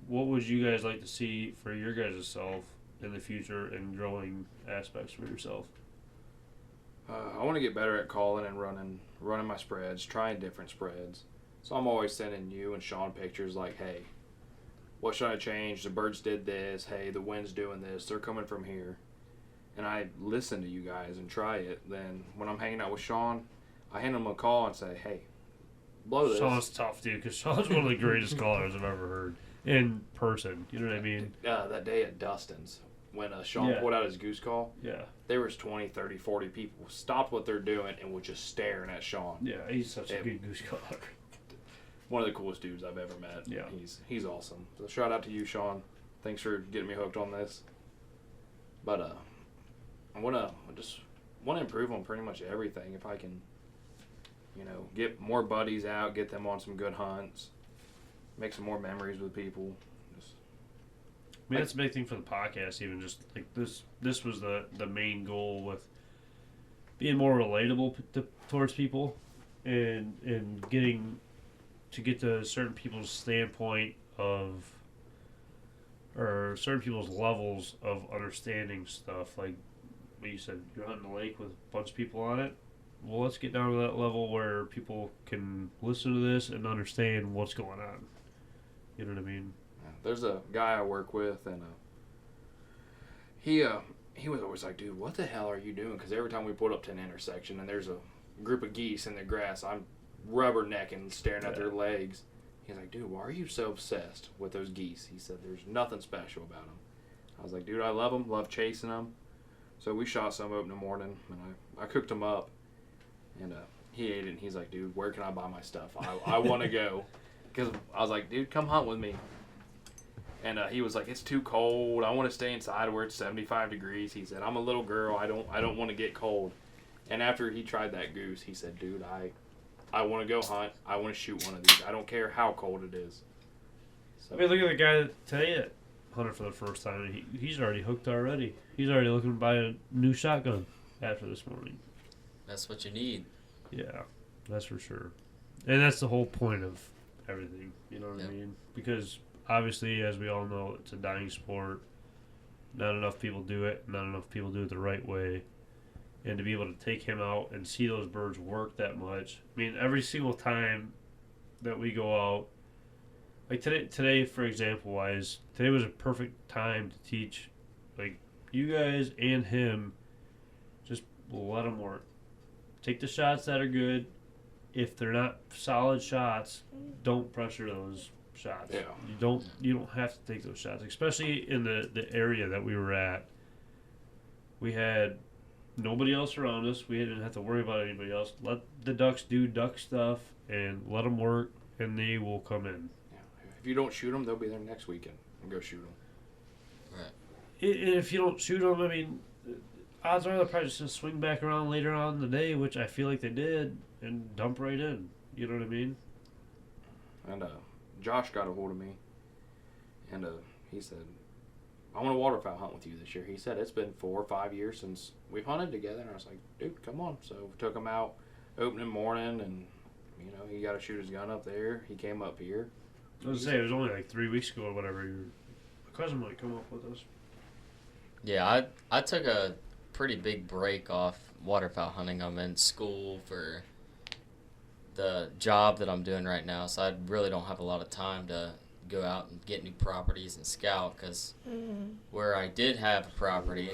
what would you guys like to see for your guys' self in the future and growing aspects for yourself? I want to get better at calling and running my spreads, trying different spreads. So I'm always sending you and Sean pictures like, hey, what should I change? The birds did this. Hey, the wind's doing this. They're coming from here. And I listen to you guys and try it. Then when I'm hanging out with Sean, I hand him a call and say, hey, blow this. Sean's tough, dude, because Sean's one of the greatest callers I've ever heard in person. You know what I mean? That day at Dustin's, when Sean pulled out his goose call, there was 20, 30, 40 people stopped what they're doing and was just staring at Sean. Yeah, he's such a good goose caller. One of the coolest dudes I've ever met. Yeah. He's awesome. So shout out to you, Sean. Thanks for getting me hooked on this. But I just want to improve on pretty much everything. If I can, get more buddies out, get them on some good hunts, make some more memories with people. I mean, that's a big thing for the podcast. Even just like this was the main goal with being more relatable towards people, and getting to certain people's standpoint of, or certain people's levels of understanding stuff. Like what you said, you're hunting a lake with a bunch of people on it. Well, let's get down to that level where people can listen to this and understand what's going on. You know what I mean? There's a guy I work with, and he was always like, dude, what the hell are you doing? Because every time we pulled up to an intersection and there's a group of geese in the grass, I'm rubbernecking, staring at their legs. He's like, dude, why are you so obsessed with those geese? He said, there's nothing special about them. I was like, dude, I love them, love chasing them. So we shot some up in the morning, and I cooked them up. And he ate it, and he's like, dude, where can I buy my stuff? I want to go. Because I was like, dude, come hunt with me. And he was like, it's too cold. I want to stay inside where it's 75 degrees. He said, I'm a little girl. I don't want to get cold. And after he tried that goose, he said, dude, I want to go hunt. I want to shoot one of these. I don't care how cold it is. So, I mean, look at the guy today that hunted for the first time. He's already hooked already. He's already looking to buy a new shotgun after this morning. That's what you need. Yeah, that's for sure. And that's the whole point of everything. You know what I mean? Because obviously, as we all know, it's a dying sport. Not enough people do it. Not enough people do it the right way. And to be able to take him out and see those birds work that much. I mean, every single time that we go out, like today for example wise, today was a perfect time to teach, like, you guys and him, just let him work. Take the shots that are good. If they're not solid shots, don't pressure those shots. Yeah. You don't have to take those shots, especially in the area that we were at. We had nobody else around us. We didn't have to worry about anybody else. Let the ducks do duck stuff and let them work, and they will come in. Yeah. If you don't shoot them, they'll be there next weekend and go shoot them. Right. If you don't shoot them, I mean, odds are they'll probably just swing back around later on in the day, which I feel like they did, and dump right in. You know what I mean? And Josh got a hold of me, and he said, I want to waterfowl hunt with you this year. He said it's been 4 or 5 years since we've hunted together, and I was like, dude, come on. So we took him out opening morning, and he got to shoot his gun up there. He came up here. I was gonna say, it was only like 3 weeks ago or whatever. My cousin might come up with us. Yeah, I took a pretty big break off waterfowl hunting. I'm in school for the job that I'm doing right now, so I really don't have a lot of time to go out and get new properties and scout, because where I did have a property,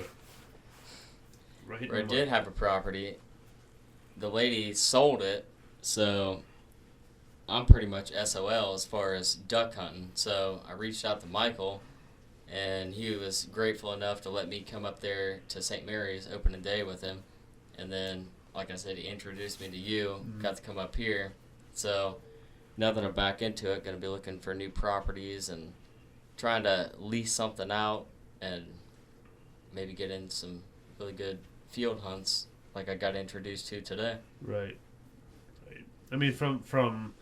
the lady sold it, so I'm pretty much SOL as far as duck hunting. So I reached out to Michael, and he was grateful enough to let me come up there to St. Mary's opening day with him. And then, like I said, he introduced me to you, got to come up here. So now that I'm back into it, going to be looking for new properties and trying to lease something out and maybe get in some really good field hunts like I got introduced to today. Right. I mean, from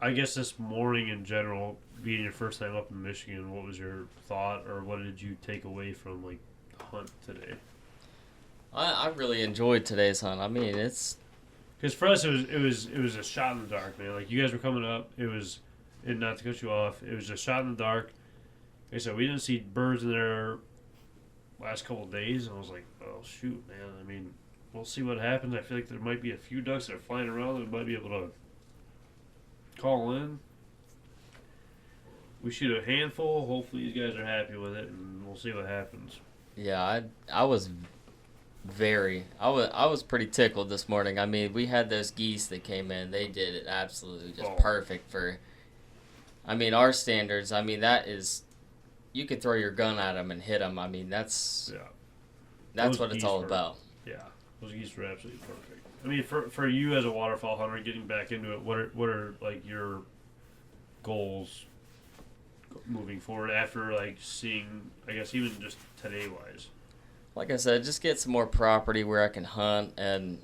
I guess this morning in general, being your first time up in Michigan, what was your thought, or what did you take away from, like, the hunt today? I really enjoyed today's hunt. I mean, it's... Because for us, it was a shot in the dark, man. Like, you guys were coming up. It was, and not to cut you off, it was a shot in the dark. Like I said, we didn't see birds in there last couple of days, and I was like, oh, shoot, man. I mean, we'll see what happens. I feel like there might be a few ducks that are flying around that we might be able to call in. We shoot a handful. Hopefully these guys are happy with it, and we'll see what happens. Yeah, I was pretty tickled this morning. I mean, we had those geese that came in. They did it absolutely just perfect for, I mean, our standards. I mean, that is, you could throw your gun at them and hit them. I mean, that's what it's all about. Yeah, those geese were absolutely perfect. I mean, for you as a waterfowl hunter, getting back into it, what are like your goals moving forward after, like, seeing, I guess, even just today wise? Like I said, just get some more property where I can hunt and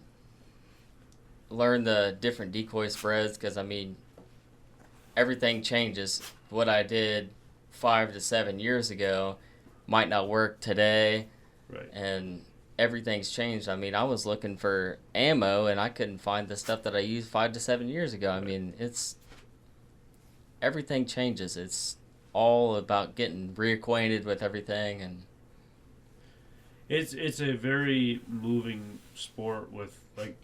learn the different decoy spreads, because, I mean, everything changes. What I did 5 to 7 years ago might not work today. Right. And everything's changed. I mean, I was looking for ammo, and I couldn't find the stuff that I used 5 to 7 years ago. I mean, everything changes. It's all about getting reacquainted with everything, and It's a very moving sport with like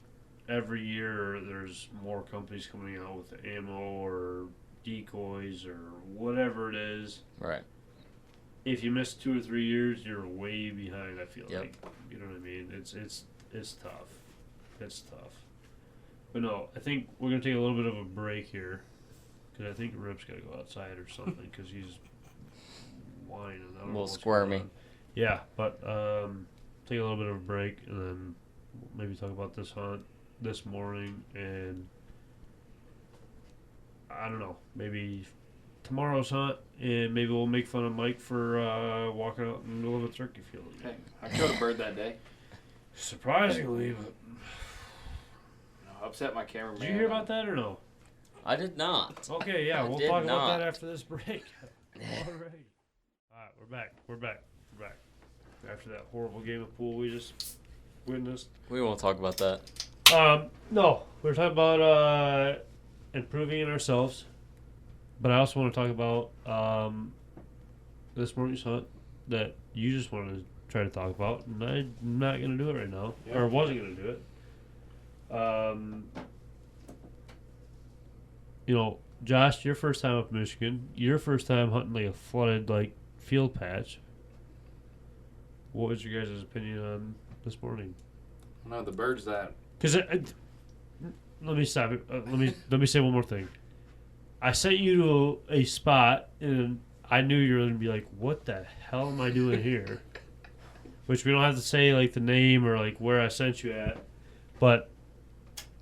every year there's more companies coming out with ammo or decoys or whatever it is. right. If you miss 2 or 3 years, you're way behind. I feel Yep. like, you know what I mean. It's tough. It's tough. But no, I think we're gonna take a little bit of a break here because I think Rip's gotta go outside or something because he's whining. I don't know little what's squirmy. going on. Yeah, but take a little bit of a break and then maybe talk about this hunt this morning and I don't know, maybe tomorrow's hunt and maybe we'll make fun of Mike for walking out in the middle of a turkey field. Hey, I killed a bird that day. Surprisingly, but I upset my cameraman. did you hear about that or no? I did not. Okay, yeah, I we'll did talk about not. that after this break. All right. All right, we're back. We're back. After that horrible game of pool we just witnessed. We won't talk about that. No, we're talking about improving in ourselves, but I also want to talk about this morning's hunt that you just wanted to try to talk about, and I'm not going to do it right now, or wasn't going to do it. You know, Josh, your first time up in Michigan, your first time hunting like a flooded like field patch. What was your guys' opinion on this morning? No, the birds that. Because let me stop it. Let me say one more thing. I sent you to a spot, and I knew you were going to be like, "What the hell am I doing here?" Which we don't have to say like the name or like where I sent you at, but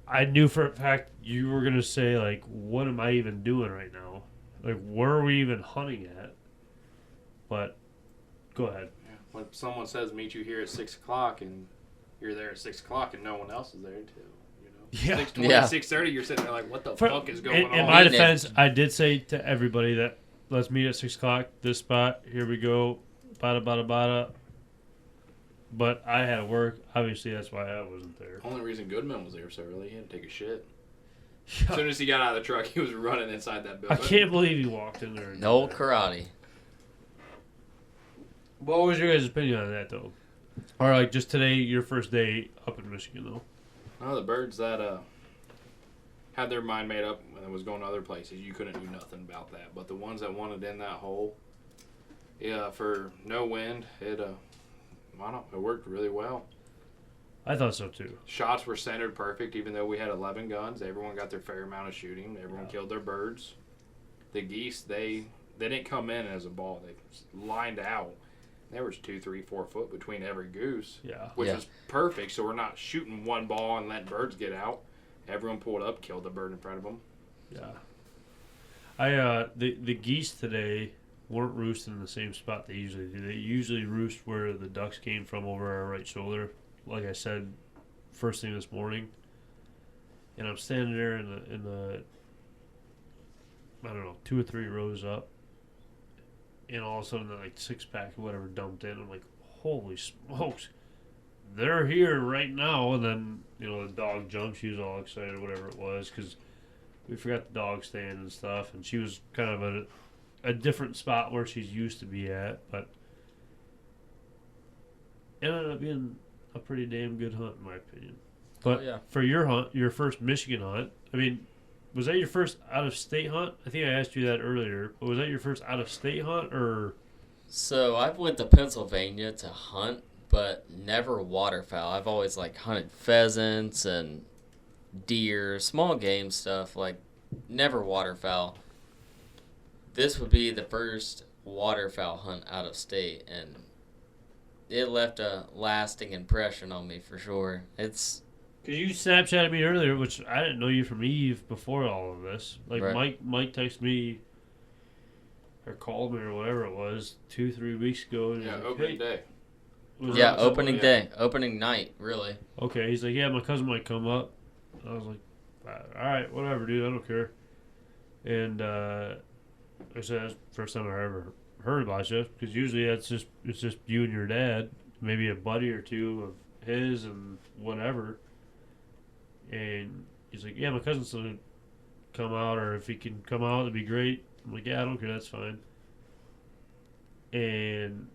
I knew for a fact you were going to say like, "What am I even doing right now? Like, where are we even hunting at?" But go ahead. When someone says meet you here at 6 o'clock and you're there at 6 o'clock and no one else is there too, you know. Yeah. 6:20, Yeah. 6:30, you're sitting there like, what the fuck is going in on? my Meeting it. defense, I did say to everybody that let's meet at 6 o'clock. This spot. Here we go. Bada bada bada. But I had to work. Obviously, that's why I wasn't there. Only reason Goodman was there so early, he had to take a shit. As soon as he got out of the truck, he was running inside that I building. can't believe you walked in there. And No did that. karate. What was your guys' opinion on that, though? Or like just today, your first day up in Michigan, though. No, the birds that had their mind made up when it was going to other places, you couldn't do nothing about that. But the ones that wanted in that hole, yeah, for no wind, it worked really well. I thought so too. Shots were centered perfect, even though we had 11 guns. Everyone got their fair amount of shooting. Everyone killed their birds. The geese, they didn't come in as a ball. They lined out. There was 2, 3, 4 foot between every goose, Yeah. which was perfect. So we're not shooting one ball and letting birds get out. Everyone pulled up, killed the bird in front of them. Yeah. The geese today weren't roosting in the same spot they usually do. They usually roost where the ducks came from over our right shoulder. Like I said, first thing this morning, and I'm standing there in the I don't know 2 or 3 rows up, and all of a sudden the like 6-pack or whatever dumped in. I'm like, holy smokes, they're here right now. And then the dog jumped. She was all excited or whatever it was because we forgot the dog stand and stuff, and she was kind of at a different spot where she's used to be at, but it ended up being a pretty damn good hunt in my opinion. But for your hunt, your first Michigan hunt, I mean, was that your first out-of-state hunt? I think I asked you that earlier, but was that your first out-of-state hunt, or? So I've went to Pennsylvania to hunt, but never waterfowl. I've always hunted pheasants and deer, small game stuff, never waterfowl. This would be the first waterfowl hunt out of state, and it left a lasting impression on me for sure. It's because you Snapchatted me earlier, which I didn't know you from Eve before all of this. Right. Mike texted me or called me or whatever it was 2-3 weeks ago. And Yeah, he's like, opening hey, day. was yeah, that opening something? day, opening night, really. Okay, he's like, yeah, my cousin might come up. I was like, all right, whatever, dude, I don't care. And I said, that's the first time I ever heard about you, because usually it's just you and your dad, maybe a buddy or two of his and whatever. And he's like, yeah, my cousin's gonna come out, or if he can come out, it'd be great. I'm like, yeah, I don't care. That's fine. And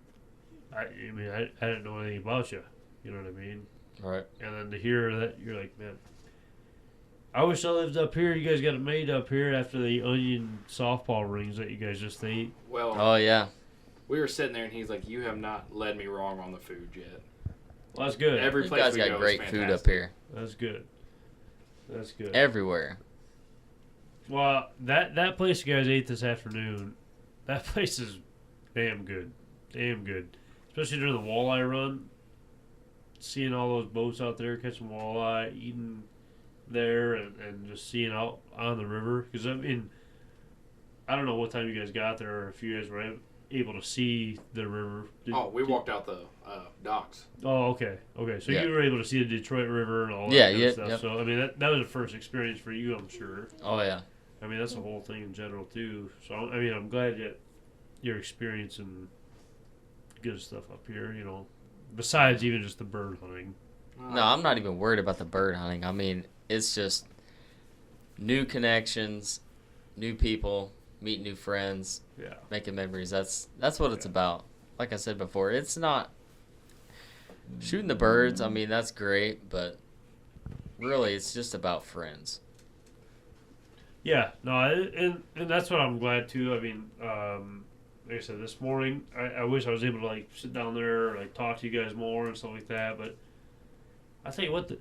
I mean, I didn't know anything about you. You know what I mean? Right. And then to hear that, you're like, man, I wish I lived up here. You guys got it made up here after the onion softball rings that you guys just ate. Well, Oh yeah. we were sitting there, and he's like, "You have not led me wrong on the food yet." Well, that's good. Every You place guys we got go great is food up fantastic. here. That's good. That's good. Everywhere. Well, that place you guys ate this afternoon, that place is damn good. Damn good. Especially during the walleye run. Seeing all those boats out there catching walleye, eating there, and just seeing out on the river. Because, I mean, I don't know what time you guys got there or if you guys were able to see the river. We walked out the docks. Oh, okay. Okay. So Yeah. you were able to see the Detroit River and all that Yeah, kind yeah, of stuff. yep. So, I mean, that was a first experience for you, I'm sure. Oh yeah. I mean, that's the whole thing in general, too. So, I mean, I'm glad that you're experiencing good stuff up here, you know, besides even just the bird hunting. No, I'm not even worried about the bird hunting. I mean, it's just new connections, new people, meet new friends, Yeah. making memories. That's what it's about. Like I said before, it's not shooting the birds. I mean, that's great, but really, it's just about friends. Yeah, no, and that's what I'm glad too. I mean, like I said, this morning, I wish I was able to like sit down there, or, like talk to you guys more and stuff like that. But I tell you what,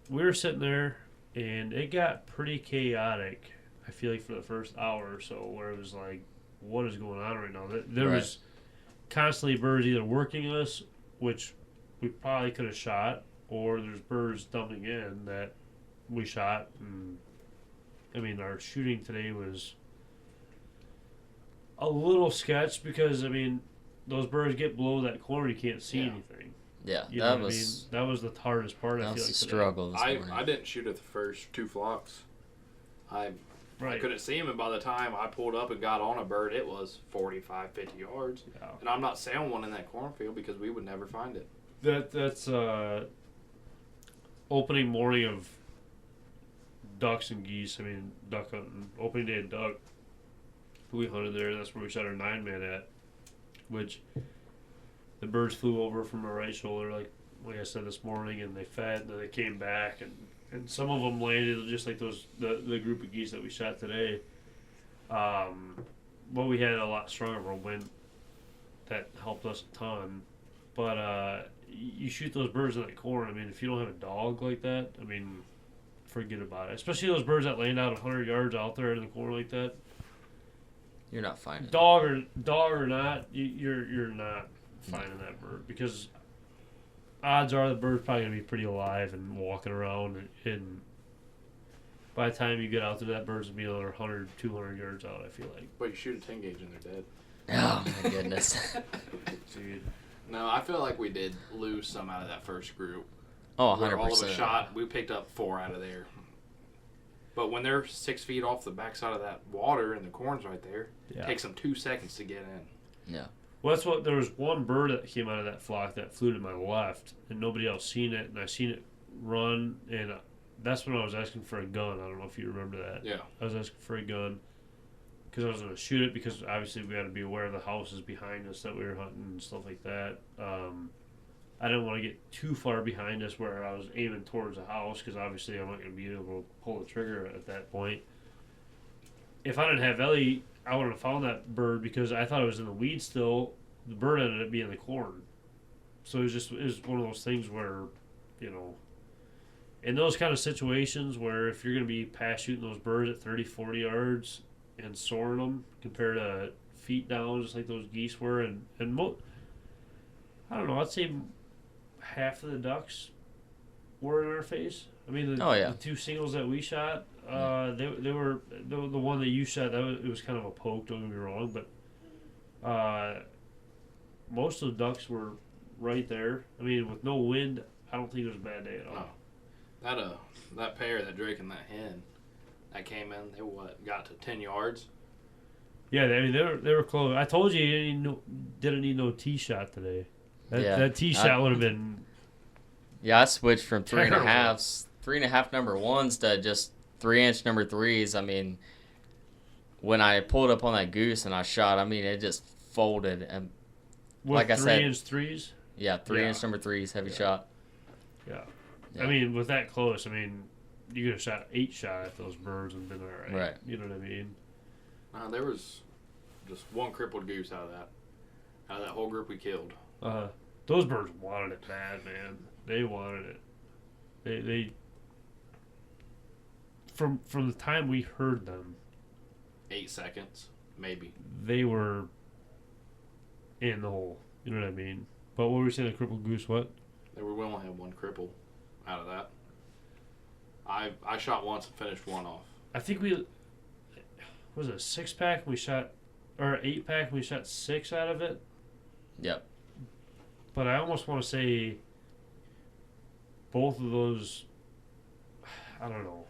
we were sitting there, and it got pretty chaotic. I feel like for the first hour or so, where it was like, what is going on right now? There Right. was constantly birds either working us, which we probably could have shot, or there's birds dumping in that we shot. And I mean, our shooting today was a little sketch because, I mean, those birds get below that corner, you can't see Yeah. anything. Yeah, You know that what was I mean? That was the hardest part. I that feel was like a today. struggle this I morning. didn't shoot at the first two flocks. I Right. couldn't see him, and by the time I pulled up and got on a bird, it was 45, 50 yards. Yeah. And I'm not saying one in that cornfield because we would never find it. That's opening morning of ducks and geese. I mean, duck hunting. Opening day of duck. We hunted there. That's where we shot our 9-man at. Which the birds flew over from our right shoulder, like I said this morning, and they fed, and then they came back, and some of them landed just like the group of geese that we shot today. But we had a lot stronger of a wind that helped us a ton. But you shoot those birds in that corn. I mean, if you don't have a dog like that, I mean, forget about it. Especially those birds that land out 100 yards out there in the corn like that. You're not finding it. Dog or not, you're not finding that bird because odds are the bird's probably gonna be pretty alive and walking around, and by the time you get out there, that bird's gonna be another 100, 200 yards out. I feel like. But you shoot a 10 gauge and they're dead. Oh my goodness. Dude. No, I feel like we did lose some out of that first group. Oh, Where 100%. all of us shot, we picked up 4 out of there. But when they're 6 feet off the backside of that water and the corn's right there, Yeah. it takes them 2 seconds to get in. Yeah. Well, that's what. There was one bird that came out of that flock that flew to my left, and nobody else seen it, and I seen it run, and that's when I was asking for a gun. I don't know if you remember that. Yeah. I was asking for a gun because I was going to shoot it because obviously we got to be aware of the houses behind us that we were hunting and stuff like that. I didn't want to get too far behind us where I was aiming towards the house because obviously I'm not going to be able to pull the trigger at that point. If I didn't have Ellie, I wouldn't have found that bird because I thought it was in the weeds still. The bird ended up being in the corn. So it was one of those things where, you know, in those kind of situations where if you're going to be pass shooting those birds at 30, 40 yards and soaring them compared to feet down just like those geese were, I don't know, I'd say half of the ducks were in our face. I mean, the 2 singles that we shot, they were the one that you shot. It was kind of a poke. Don't get me wrong, but most of the ducks were right there. I mean, with no wind, I don't think it was a bad day at all. No. That pair, that Drake and that hen, that came in. They got to 10 yards. Yeah, I mean they were close. I told you didn't need no tee shot today. That tee shot would have been. Yeah, I switched from 3.5 3.5 number 1s to just 3-inch number 3s. I mean, when I pulled up on that goose and I shot, I mean, it just folded. And With like I said, 3-inch threes. yeah, 3-inch number 3s, heavy shot. Yeah. Yeah. I mean, with that close, I mean, you could have shot 8 shot at those birds and been all right. Right. You know what I mean? There was just one crippled goose out of that whole group we killed. Those birds wanted it bad, man. They wanted it. They from the time we heard them, 8 seconds, maybe. they were in the hole. You know what I mean? But what were we saying? The crippled goose? What? We only had one cripple out of that. I shot once and finished one off. I think we was it a 6-pack. We shot or 8-pack. We shot 6 out of it. Yep. But I almost want to say both of those. I don't know.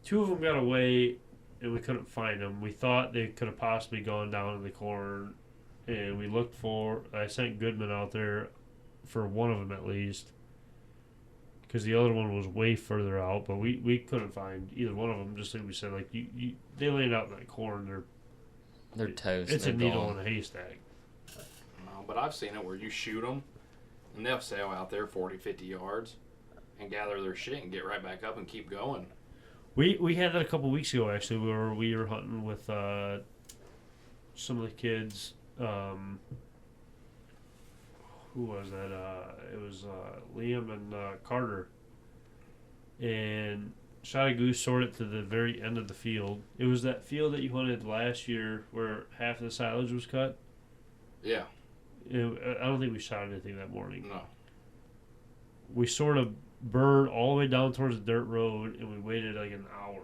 2 of them got away, and we couldn't find them. We thought they could have possibly gone down in the corn, and we looked for. I sent Goodman out there for one of them at least, because the other one was way further out. But we couldn't find either one of them. Just like we said, like they laid out in that corn. They're toast. It's They're a needle gone. in a haystack. No, but I've seen it where you shoot them, and they'll sail out there 40, 50 yards and gather their shit and get right back up and keep going. We had that a couple weeks ago actually, where we were hunting with some of the kids. Who was that? It was Liam and Carter, and shot a goose, sorted to the very end of the field. It was that field that you hunted last year where half of the silage was cut. Yeah. I don't think we shot anything that morning. No. We sort of bird all the way down towards the dirt road, and we waited like an hour.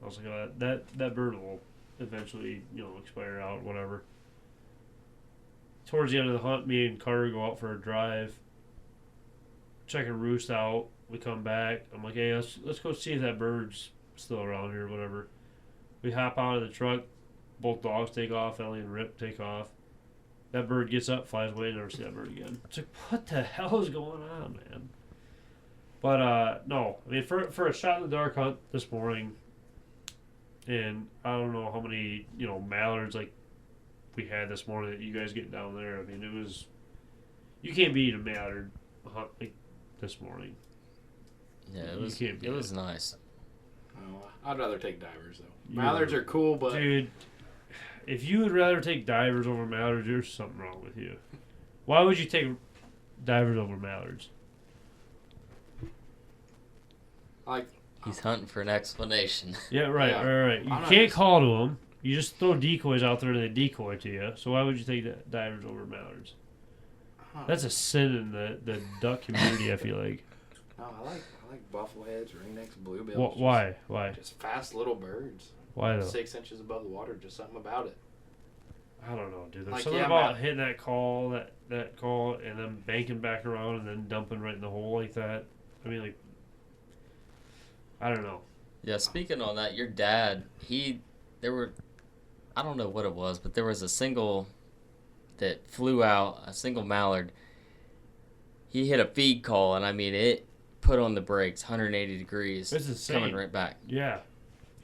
I was like, oh, that bird will eventually, expire out, whatever. Towards the end of the hunt, me and Carter go out for a drive, check a roost out. We come back. I'm like, hey, let's go see if that bird's still around here, whatever. We hop out of the truck. Both dogs take off. Ellie and Rip take off. That bird gets up, flies away, never see that bird again. It's like, what the hell is going on, man? But, no. I mean, for a shot-in-the-dark hunt this morning, and I don't know how many, mallards, like, we had this morning that you guys get down there. I mean, it was... You can't beat a mallard hunt like this morning. Yeah, it was nice. Oh, I'd rather take divers, though. Mallards are cool, but... Dude, if you would rather take divers over mallards, there's something wrong with you. Why would you take divers over mallards? He's hunting for an explanation. Yeah, right, Yeah. right. You can't call to them. You just throw decoys out there and they decoy to you. So why would you take divers over mallards? That's a sin in the duck community, I feel like. No, I like buffleheads, ringnecks, bluebills. Why? Just fast little birds. Why though? 6 inches above the water, just something about it. I don't know, dude. There's Like, something yeah, about hitting that call, and then banking back around and then dumping right in the hole like that. I mean, like, I don't know. Yeah, speaking on that, your dad, I don't know what it was, but there was a single that flew out, a single mallard. He hit a feed call, and I mean, it put on the brakes, 180 degrees. It's insane. Coming right back. Yeah.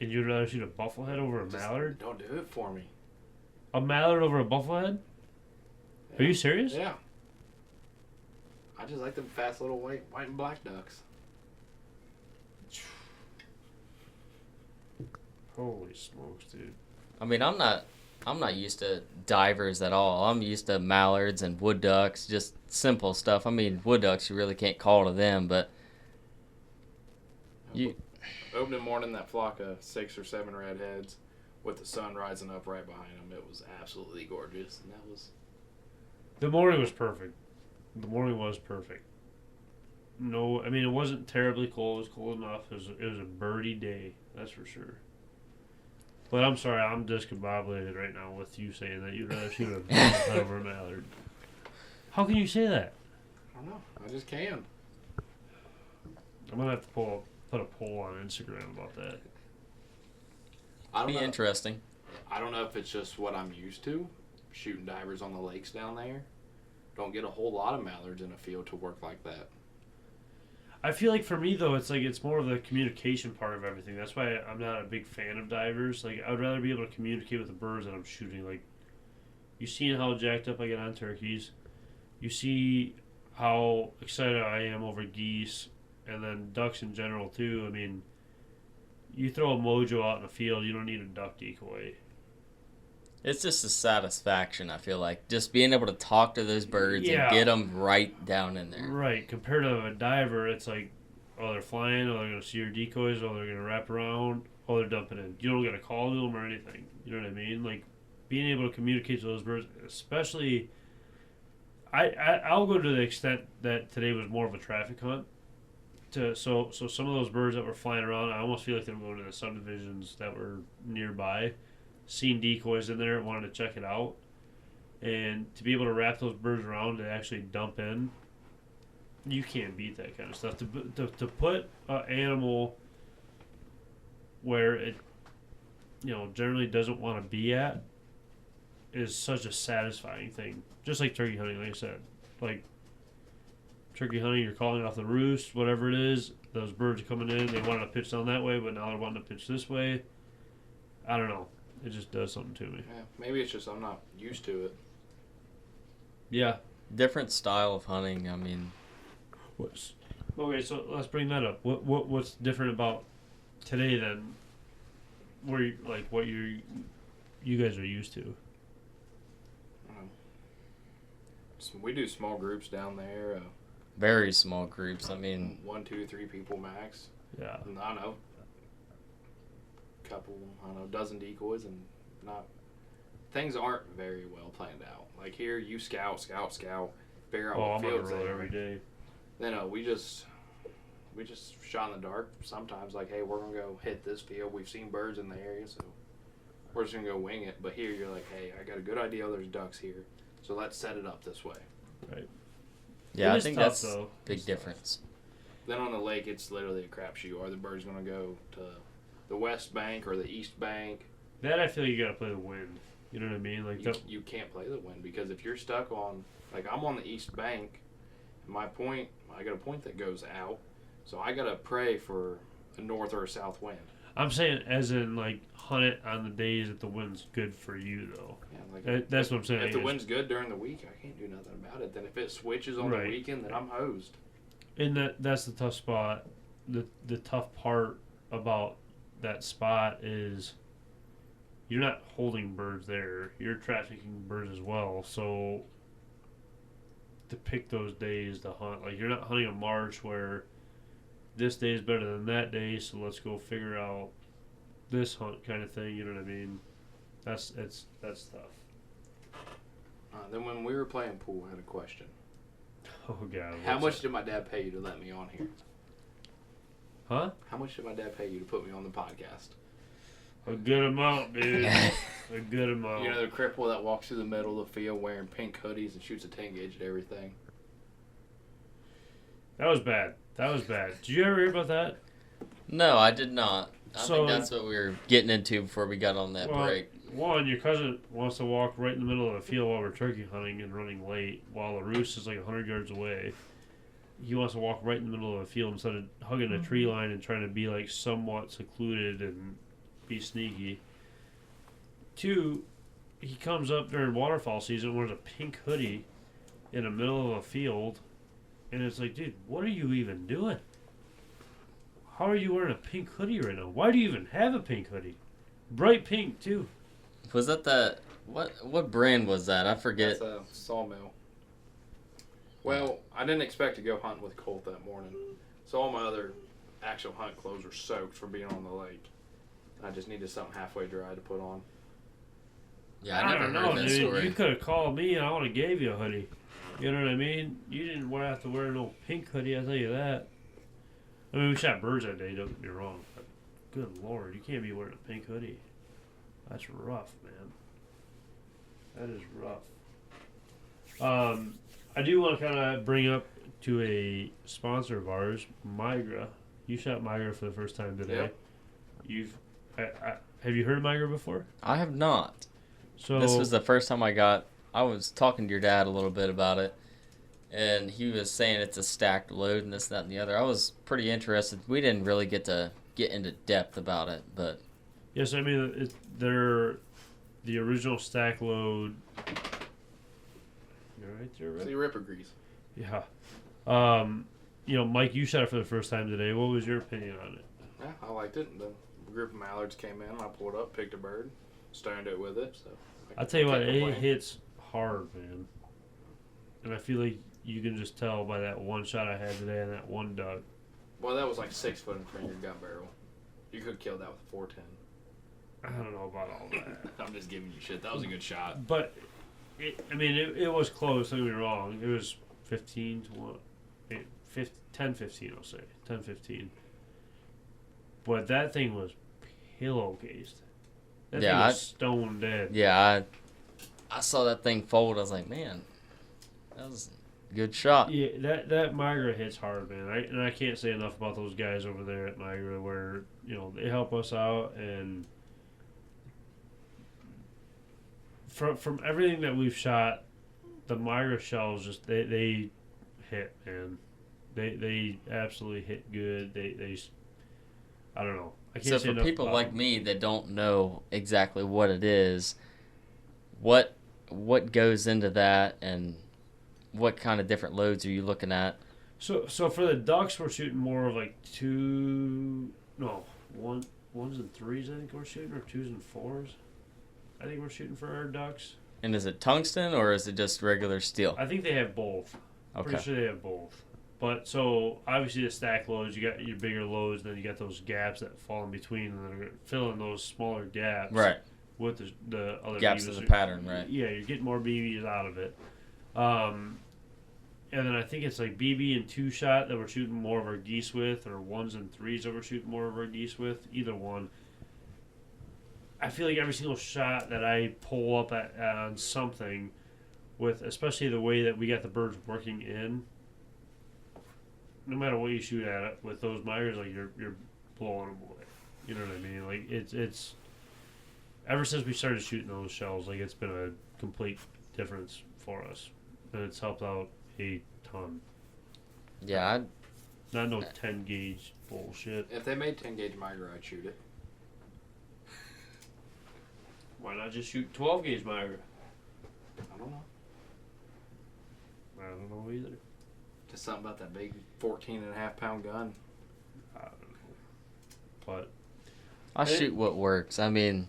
And you'd rather shoot a bufflehead over a mallard? Don't do it for me. A mallard over a bufflehead? Yeah. Are you serious? Yeah. I just like them fast little white and black ducks. Holy smokes, dude. I mean, I'm not used to divers at all. I'm used to mallards and wood ducks, just simple stuff. I mean, wood ducks, you really can't call to them, but Opening morning, that flock of 6 or 7 redheads with the sun rising up right behind them, it was absolutely gorgeous. And that was... The morning was perfect. No, I mean, it wasn't terribly cold. It was cold enough. It was a birdie day, that's for sure. But I'm sorry, I'm discombobulated right now with you saying that you'd rather shoot a bufflehead over a mallard. How can you say that? I don't know. I just can. I'm going to have to put a poll on Instagram about that. be interesting. I don't know if it's just what I'm used to, shooting divers on the lakes down there. Don't get a whole lot of mallards in a field to work like that. I feel like for me though, it's more of the communication part of everything. That's why I'm not a big fan of divers. Like I would rather be able to communicate with the birds that I'm shooting. Like you seen how jacked up I get on turkeys. You see how excited I am over geese, and then ducks in general too. I mean, you throw a mojo out in the field, you don't need a duck decoy. It's just a satisfaction, I feel like. Just being able to talk to those birds and get them right down in there. Right. Compared to a diver, it's like, oh, they're flying, oh, they're going to see your decoys, oh, they're going to wrap around, oh, they're dumping in. You don't get a call to them or anything. You know what I mean? Like, being able to communicate to those birds, especially, I'll go to the extent that today was more of a traffic hunt. So some of those birds that were flying around, I almost feel like they were going to the subdivisions that were nearby. Seen decoys in there, wanted to check it out, and to be able to wrap those birds around to actually dump in, you can't beat that kind of stuff. To put an animal where it, generally doesn't want to be at, is such a satisfying thing. Just like turkey hunting, like I said, like turkey hunting, you're calling off the roost, whatever it is. Those birds are coming in. They wanted to pitch down that way, but now they're wanting to pitch this way. I don't know. It just does something to me. Yeah, maybe it's just I'm not used to it. Yeah. Different style of hunting. I mean, okay? So let's bring that up. What's different about today than what you guys are used to? So we do small groups down there. very small groups. I mean, 1, 2, 3 people max. Yeah. And I don't know. Dozen decoys, and not things aren't very well planned out. Like here, you scout, figure out what I'm on the fields road there. every day. Then we just shot in the dark. Sometimes like, hey, we're gonna go hit this field. We've seen birds in the area, so we're just gonna go wing it. But here, you're like, hey, I got a good idea. There's ducks here, so let's set it up this way. Right. yeah, It I is think tough, that's though. big It's difference. Then on the lake, it's literally a crapshoot. Are the birds gonna go to the west bank or the east bank? That I feel you gotta play the wind. You know what I mean? Like You can't play the wind because if you're stuck on, like I'm on the east bank, my point, I got a point that goes out, so I gotta pray for a north or a south wind. I'm saying, as in like hunt it on the days that the wind's good for you, though. Yeah, like That's what I'm saying. if the wind's good during the week, I can't do nothing about it. Then if it switches on Right. the weekend, then I'm hosed. And that's the tough spot. The tough part about that spot is you're not holding birds there. You're trafficking birds as well. So to pick those days to hunt, like you're not hunting a marsh where this day is better than that day, so let's go figure out this hunt kind of thing. You know what I mean? That's tough. Then when we were playing pool, I had a question. Oh god. How what's much that? did my dad pay you to let me on here? Huh? How much did my dad pay you to put me on the podcast? A good amount, dude. A good amount. You know the cripple that walks through the middle of the field wearing pink hoodies and shoots a 10 gauge at everything? That was bad. Did you ever hear about that? No, I did not. I So- think that's what we were getting into before we got on that Well, break. One, your cousin wants to walk right in the middle of the field while we're turkey hunting and running late, while the roost is like 100 yards away. He wants to walk right in the middle of the field instead of hugging a tree line and trying to be like somewhat secluded and be sneaky. Two, he comes up during waterfowl season, wears a pink hoodie in the middle of a field, and it's like, dude, what are you even doing? How are you wearing a pink hoodie right now? Why do you even have a pink hoodie? Bright pink too. Was that what brand was that? I forget. That's a sawmill. Well, I didn't expect to go hunting with Colt that morning. So all my other actual hunt clothes were soaked from being on the lake. I just needed something halfway dry to put on. Yeah, I never don't heard know, that dude. story. You could have called me and I would have gave you a hoodie. You know what I mean? You didn't have to wear no pink hoodie, I'll tell you that. I mean, we shot birds that day, don't get me wrong. But good lord, you can't be wearing a pink hoodie. That's rough, man. That is rough. I do want to kind of bring up to a sponsor of ours, Migra. You shot Migra for the first time today. Yep. Have you heard of Migra before? I have not. So This was the first time I was talking to your dad a little bit about it, and he was saying it's a stacked load and this, that, and the other. I was pretty interested. We didn't really get into depth about it, but Yes, I mean they're the original stack load. You're right there, right? See ripper grease. Yeah. Mike, you shot it for the first time today. What was your opinion on it? Yeah, I liked it. The group of mallards came in, and I pulled up, picked a bird, stoned it with it. So I'll tell you what, can't it complain. hits hard, man. And I feel like you can just tell by that one shot I had today and that one duck. Well, that was like 6 foot in front of your gun barrel. You could kill that with a 410. I don't know about all that. I'm just giving you shit. That was a good shot. But, it was close, don't get me wrong. It was 15 to 1. 10, 15, I'll say. 10, 15. But that thing was pillowcased. That thing was stone dead. yeah, I saw that thing fold. I was like, man, that was a good shot. Yeah, that Migra hits hard, man. I can't say enough about those guys over there at Migra where, they help us out, and from everything that we've shot, the Migra shells just they hit, man. They absolutely hit good. They I don't know. I can't So say for enough people about like them. me that don't know exactly what it is, what goes into that, and what kind of different loads are you looking at? So for the ducks, we're shooting more of like ones and threes. I think we're shooting, or twos and fours. I think we're shooting for our ducks. And is it tungsten or is it just regular steel? I think they have both. Okay. Pretty sure they have both. But so obviously the stack loads, you got your bigger loads, and then you got those gaps that fall in between, and they're filling those smaller gaps. Right. With the other Gaps BBs. in the pattern, right? Yeah, you're getting more BBs out of it. And then I think it's like BB and two shot that we're shooting more of our geese with, or ones and threes that we're shooting more of our geese with. Either one. I feel like every single shot that I pull up on something, with especially the way that we got the birds working in, no matter what you shoot at it with those Migers, like you're blowing them away. You know what I mean? Like it's ever since we started shooting those shells, like it's been a complete difference for us, and it's helped out a ton. Yeah, Not no 10 gauge bullshit. If they made 10 gauge Migra, I'd shoot it. Why not just shoot 12 gauge Migra? I don't know. I don't know either. Just something about that big 14.5-pound gun. I don't know. But I shoot what works. I mean,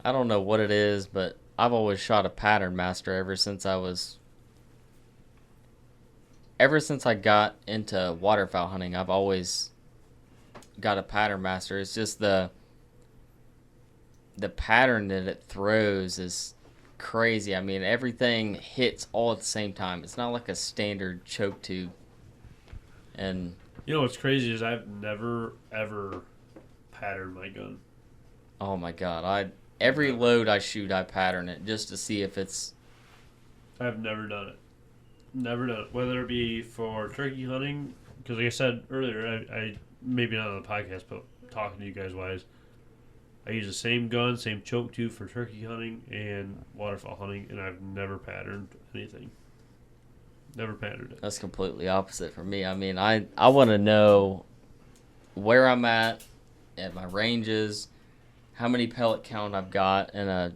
I don't know what it is, but I've always shot a pattern master ever since I got into waterfowl hunting. I've always got a pattern master. It's just the pattern that it throws is crazy. I mean, everything hits all at the same time. It's not like a standard choke tube. And you know what's crazy is I've never ever patterned my gun. oh my god, every load I shoot, I pattern it just to see if it's. I've never done it. Never done it. Whether it be for turkey hunting, because like I said earlier, I maybe not on the podcast, but talking to you guys wise, I use the same gun, same choke tube for turkey hunting and waterfowl hunting, and I've never patterned anything. Never patterned it. That's completely opposite for me. I mean, I want to know where I'm at my ranges, how many pellet count I've got in a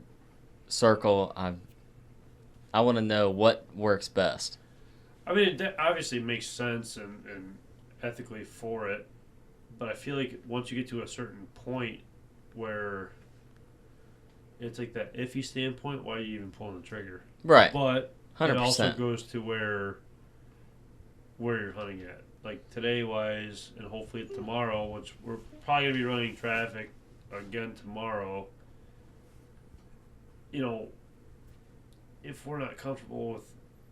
circle. I want to know what works best. I mean, it obviously makes sense and ethically for it, but I feel like once you get to a certain point where it's like that iffy standpoint, why are you even pulling the trigger? Right. But 100%. it also goes to where you're hunting at. Like today wise, and hopefully tomorrow, which we're probably going to be running traffic again tomorrow. You know, if we're not comfortable with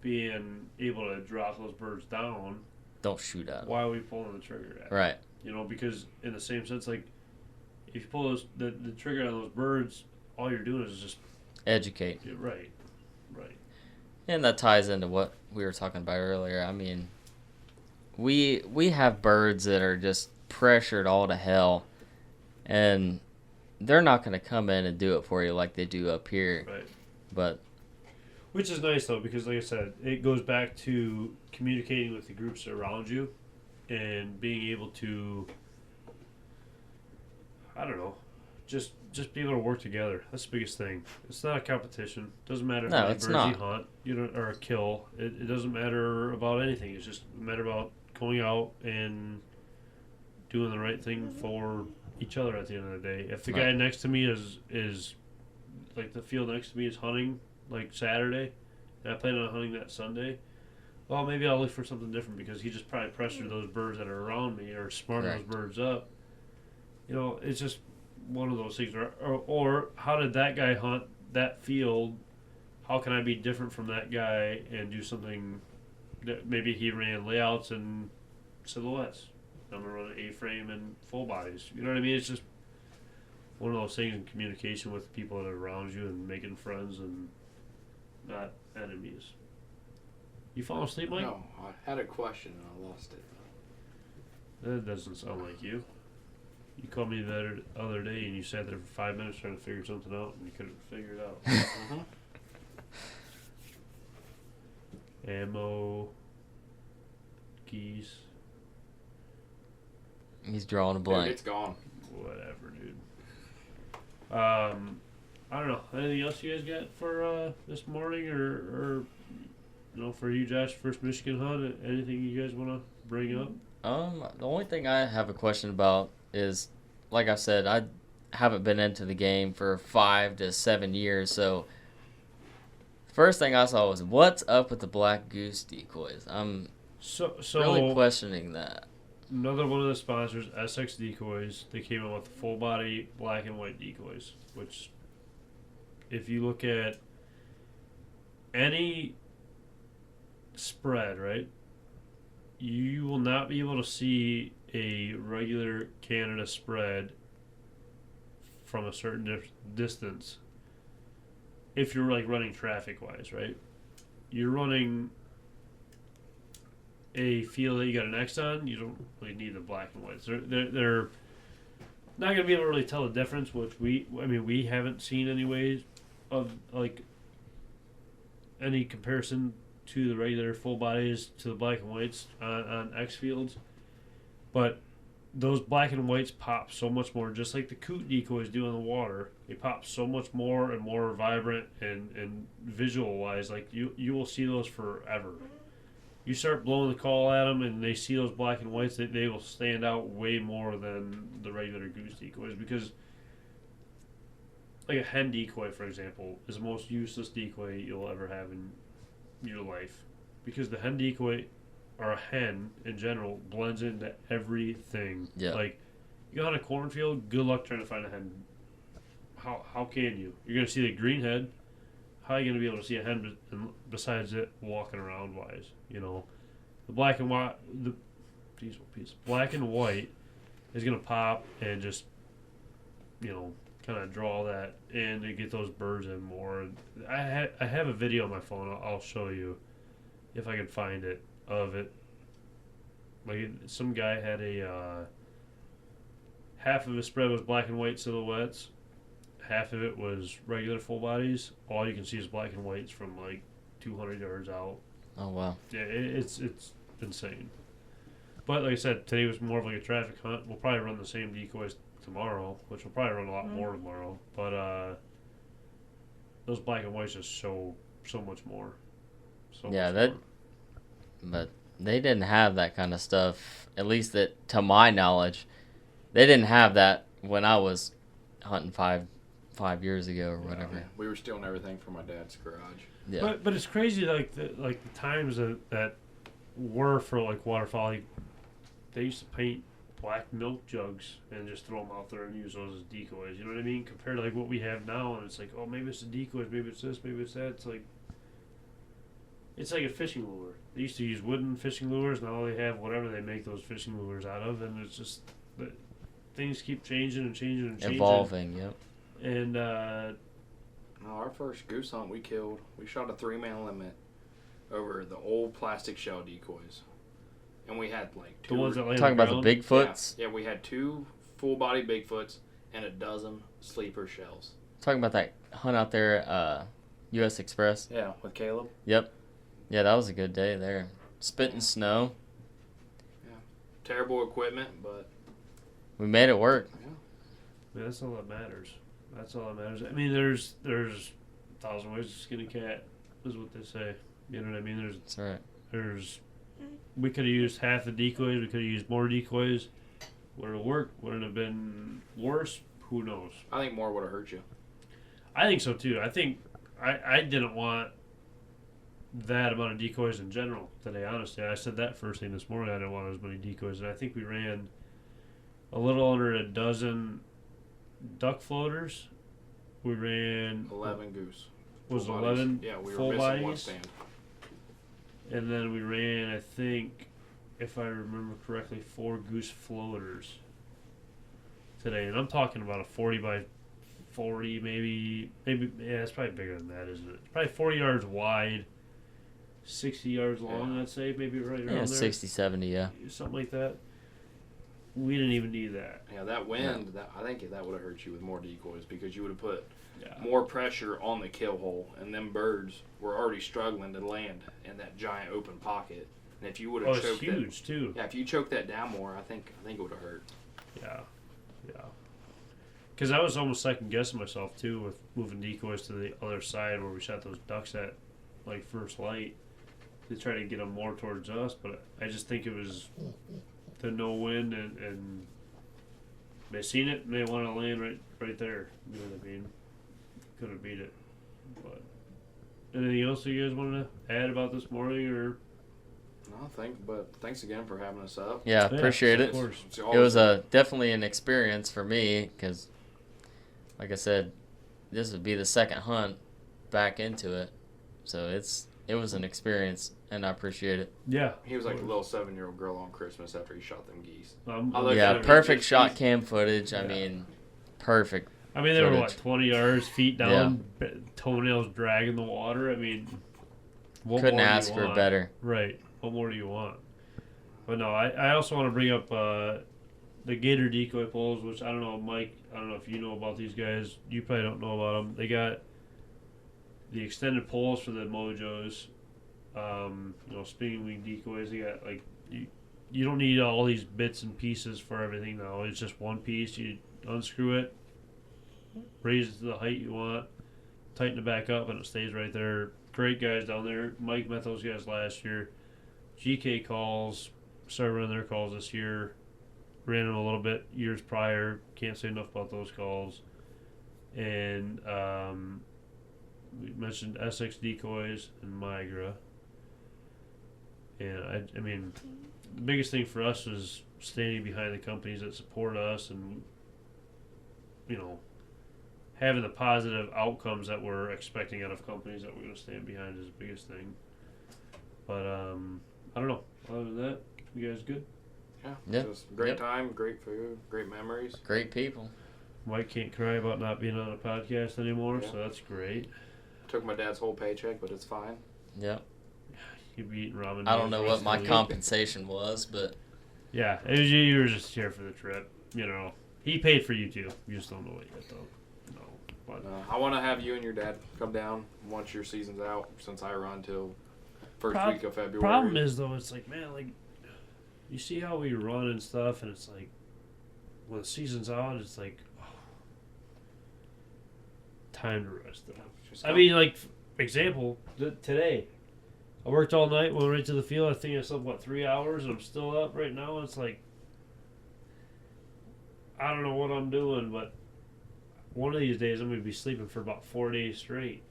being able to drop those birds down, Don't shoot at them. why are we pulling the trigger at? Right. You know, because in the same sense, like if you pull the trigger on those birds, all you're doing is just Educate. right. And that ties into what we were talking about earlier. I mean, we have birds that are just pressured all to hell, and they're not going to come in and do it for you like they do up here. Right. But Which is nice though, because like I said, it goes back to communicating with the groups around you, and being able to, I don't know, just be able to work together. That's the biggest thing. It's not a competition. Doesn't matter No, how many it's birds not. you hunt, or a kill. It doesn't matter about anything. It's just a matter about going out and doing the right thing for each other at the end of the day. If the guy Right. next to me is like the field next to me is hunting like Saturday, and I plan on hunting that Sunday, well, maybe I'll look for something different because he just probably pressured those birds that are around me or smarting Correct. those birds up. It's just one of those things. Or how did that guy hunt that field? How can I be different from that guy and do something that maybe he ran layouts and silhouettes? I'm going to run an A-frame and full bodies. You know what I mean? It's just one of those things in communication with people that are around you and making friends and not enemies. You fall asleep, Mike? No, I had a question and I lost it. That doesn't sound like you. You called me the other day and you sat there for 5 minutes trying to figure something out and you couldn't figure it out. Mm-hmm. Ammo, keys, He's drawing a Dude, blank. it's gone. whatever, dude. I don't know. Anything else you guys got for this morning, or for you, Josh, first Michigan hunt? Anything you guys want to bring up? The only thing I have a question about is, like I said, I haven't been into the game for 5 to 7 years, so first thing I saw was what's up with the black goose decoys. I'm So really questioning that. another one of the sponsors, SX Decoys, they came out with full body black and white decoys, which, if you look at any spread, right, you will not be able to see a regular Canada spread from a certain distance if you're like running traffic wise, right? You're running a field that you got an X on, you don't really need the black and whites. They're not going to be able to really tell the difference, which we haven't seen anyways of like any comparison to the regular full bodies to the black and whites on X fields. But those black and whites pop so much more, just like the coot decoys do in the water. They pop so much more and more vibrant and visual wise. Like you will see those forever. You start blowing the call at them and they see those black and whites, they will stand out way more than the regular goose decoys, because like a hen decoy, for example, is the most useless decoy you'll ever have in your life, because the hen decoy, or a hen in general, blends into everything. Yeah. Like, you go on a cornfield, good luck trying to find a hen. How can you? You're going to see the green head. How are you going to be able to see a hen besides it walking around wise? The black and white, black and white is going to pop and just, kind of draw that in to get those birds in more. I have a video on my phone. I'll show you if I can find it of it. Like, some guy had a half of his spread was black and white silhouettes, half of it was regular full bodies. All you can see is black and whites from like 200 yards out. Oh, wow. Yeah, it's insane. But like I said, today was more of like a traffic hunt. We'll probably run the same decoys tomorrow, which we'll probably run a lot more tomorrow. But those black and whites just show so much more. Yeah, much more. But they didn't have that kind of stuff, at least that, to my knowledge. They didn't have that when I was hunting five years ago or whatever. We were stealing everything from my dad's garage. Yeah. But it's crazy, like the times that were for like waterfowl. Like, they used to paint black milk jugs and just throw them out there and use those as decoys. You know what I mean? Compared to like what we have now, and it's like, oh, maybe it's the decoys, maybe it's this, maybe it's that. It's like a fishing lure. They used to use wooden fishing lures. Now they have whatever they make those fishing lures out of, and it's just things keep changing and changing and changing. Evolving, yep. And Our first goose hunt we killed, we shot a 3-man limit over the old plastic shell decoys. And we had like the two. ones that lay on Talking about the ground. Bigfoots. Yeah, we had 2 full body Bigfoots and a dozen sleeper shells. Talking about that hunt out there, U.S. Express. Yeah, with Caleb. Yep. Yeah, that was a good day there. Spitting snow. Terrible equipment, but We made it work. Yeah, that's all that matters. That's all that matters. I mean, there's 1,000 ways to skin a cat, is what they say. You know what I mean? That's right. We could have used half the decoys. We could have used more decoys. Would it have worked? Would it have been worse? Who knows? I think more would have hurt you. I think so too. I think I didn't want that amount of decoys in general today. Honestly, I said that first thing this morning. I didn't want as many decoys, and I think we ran a little under a dozen duck floaters. We ran 11 goose. Was Full 11 bodies. Yeah, we were full missing one bodies, stand. and then we ran, I think, if I remember correctly, 4 goose floaters today. And I'm talking about a 40 by 40, maybe. Yeah, it's probably bigger than that, isn't it? It's probably 40 yards wide, 60 yards long. I'd say, maybe right around there. 60, 70, yeah. Something like that. We didn't even need that. Yeah, that wind, I think that would have hurt you with more decoys because you would have put Yeah. more pressure on the kill hole, and them birds were already struggling to land in that giant open pocket. And if you would Oh, have it's choked huge too. yeah, if you choked that down more, I think it would have hurt. Yeah. Because I was almost second guessing myself too with moving decoys to the other side where we shot those ducks at, like first light, to try to get them more towards us. But I just think it was the no wind, and they seen it and they want to land right there. You know what I mean? Couldn't beat it. But anything else you guys want to add about this morning, or? No, but thanks again for having us up. Yeah, appreciate of it. course. It was definitely an experience for me because, like I said, this would be the second hunt back into it. So it was an experience, and I appreciate it. Yeah. He was like a little 7-year-old girl on Christmas after he shot them geese. Yeah, perfect shot cam footage. I mean, perfect. I mean, they were, footage. 20 yards, feet down, toenails dragging the water. I mean, what Couldn't more do you ask for want? better. Right. What more do you want? But no, I also want to bring up the Gator decoy poles, which I don't know, Mike, I don't know if you know about these guys. You probably don't know about them. They got the extended poles for the Mojos, spinning wing decoys. They got, you don't need all these bits and pieces for everything now. It's just one piece. You unscrew it, raise it to the height you want, tighten it back up, and it stays right there. Great guys down there. Mike met those guys last year. GK calls, started running their calls this year. Ran them a little bit years prior. Can't say enough about those calls. And we mentioned SX decoys and Migra. And I mean, the biggest thing for us is standing behind the companies that support us, and having the positive outcomes that we're expecting out of companies that we're going to stand behind is the biggest thing. But I don't know. Other than that, you guys good? Yeah. Just great time, great food, great memories. Great people. Mike can't cry about not being on a podcast anymore, Yeah. so that's great. Took my dad's whole paycheck, but it's fine. Yep. You'd be eating ramen. I don't know what my comp. compensation was, but Yeah, it was you were just here for the trip. He paid for you too. You just don't know it yet, though. No, but I want to have you and your dad come down once your season's out, since I run till first week of February. Problem is though, it's like, man, you see how we run and stuff, and it's like when the season's out, it's like time to rest up. I mean, example, today, I worked all night, went right to the field. I think I slept 3 hours, and I'm still up right now. And it's like, I don't know what I'm doing, but one of these days I'm gonna be sleeping for about 4 days straight.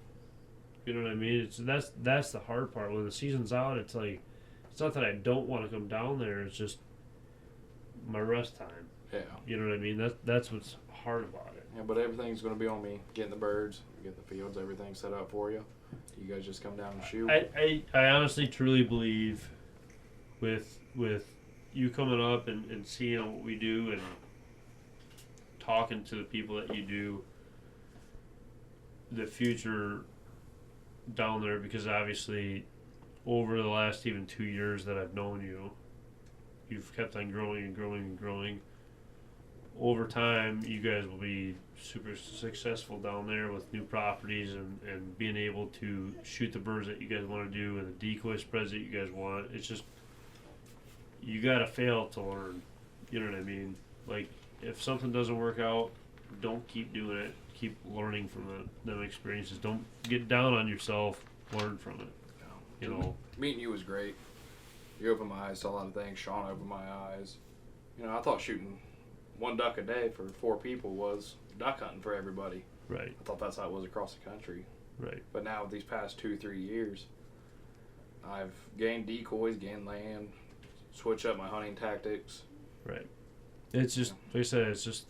You know what I mean? That's the hard part. When the season's out, it's like, it's not that I don't want to come down there. It's just my rest time. Yeah. You know what I mean? That's what's hard about it. Yeah, but everything's going to be on me. Getting the birds, getting the fields, everything set up for you. You guys just come down and shoot. I honestly, truly believe with you coming up and seeing what we do and talking to the people that you do, the future down there, because obviously over the last even 2 years that I've known you, you've kept on growing and growing and growing. over time, you guys will be super successful down there with new properties and being able to shoot the birds that you guys want to do and the decoy spreads that you guys want. It's just, you gotta fail to learn. You know what I mean? Like, if something doesn't work out, don't keep doing it. Keep learning from them experiences. Don't get down on yourself. Learn from it. You know. Meeting you was great. You opened my eyes to a lot of things. Sean opened my eyes. You know, I thought shooting one duck a day for 4 people was duck hunting for everybody. Right. I thought that's how it was across the country. Right. But now, with these past 2-3 years, I've gained decoys, gained land, switch up my hunting tactics. Right. It's just, like I said, it's just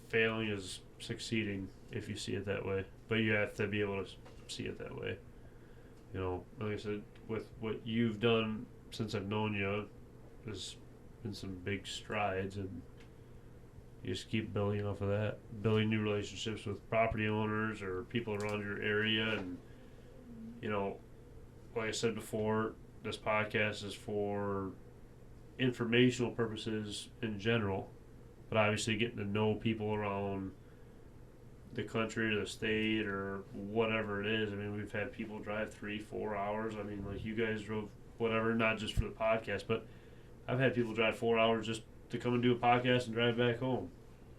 failing is succeeding if you see it that way. But you have to be able to see it that way. You know, like I said, with what you've done since I've known you, there's been some big strides, and you just keep building off of that, building new relationships with property owners or people around your area. And, you know, like I said before, this podcast is for informational purposes in general, but obviously getting to know people around the country or the state or whatever it is. I mean, we've had people drive 3-4 hours. I mean, like, you guys drove whatever, not just for the podcast, but I've had people drive 4 hours just to come and do a podcast and drive back home.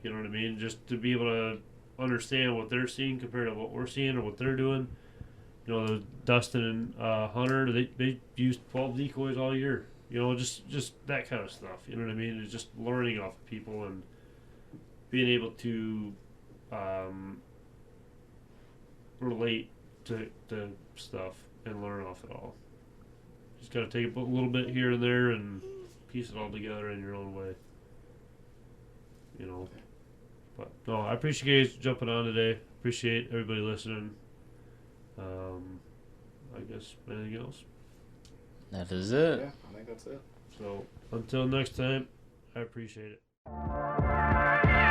You know what I mean? Just to be able to understand what they're seeing compared to what we're seeing or what they're doing. You know, the Dustin and Hunter, they use 12 decoys all year. You know, just that kind of stuff. You know what I mean? It's just learning off of people and being able to relate to stuff and learn off it all. Just got to take a little bit here and there and piece it all together in your own way. You know. But no, I appreciate you guys jumping on today. Appreciate everybody listening. I guess anything else? That is it. Yeah, I think that's it. So until next time, I appreciate it.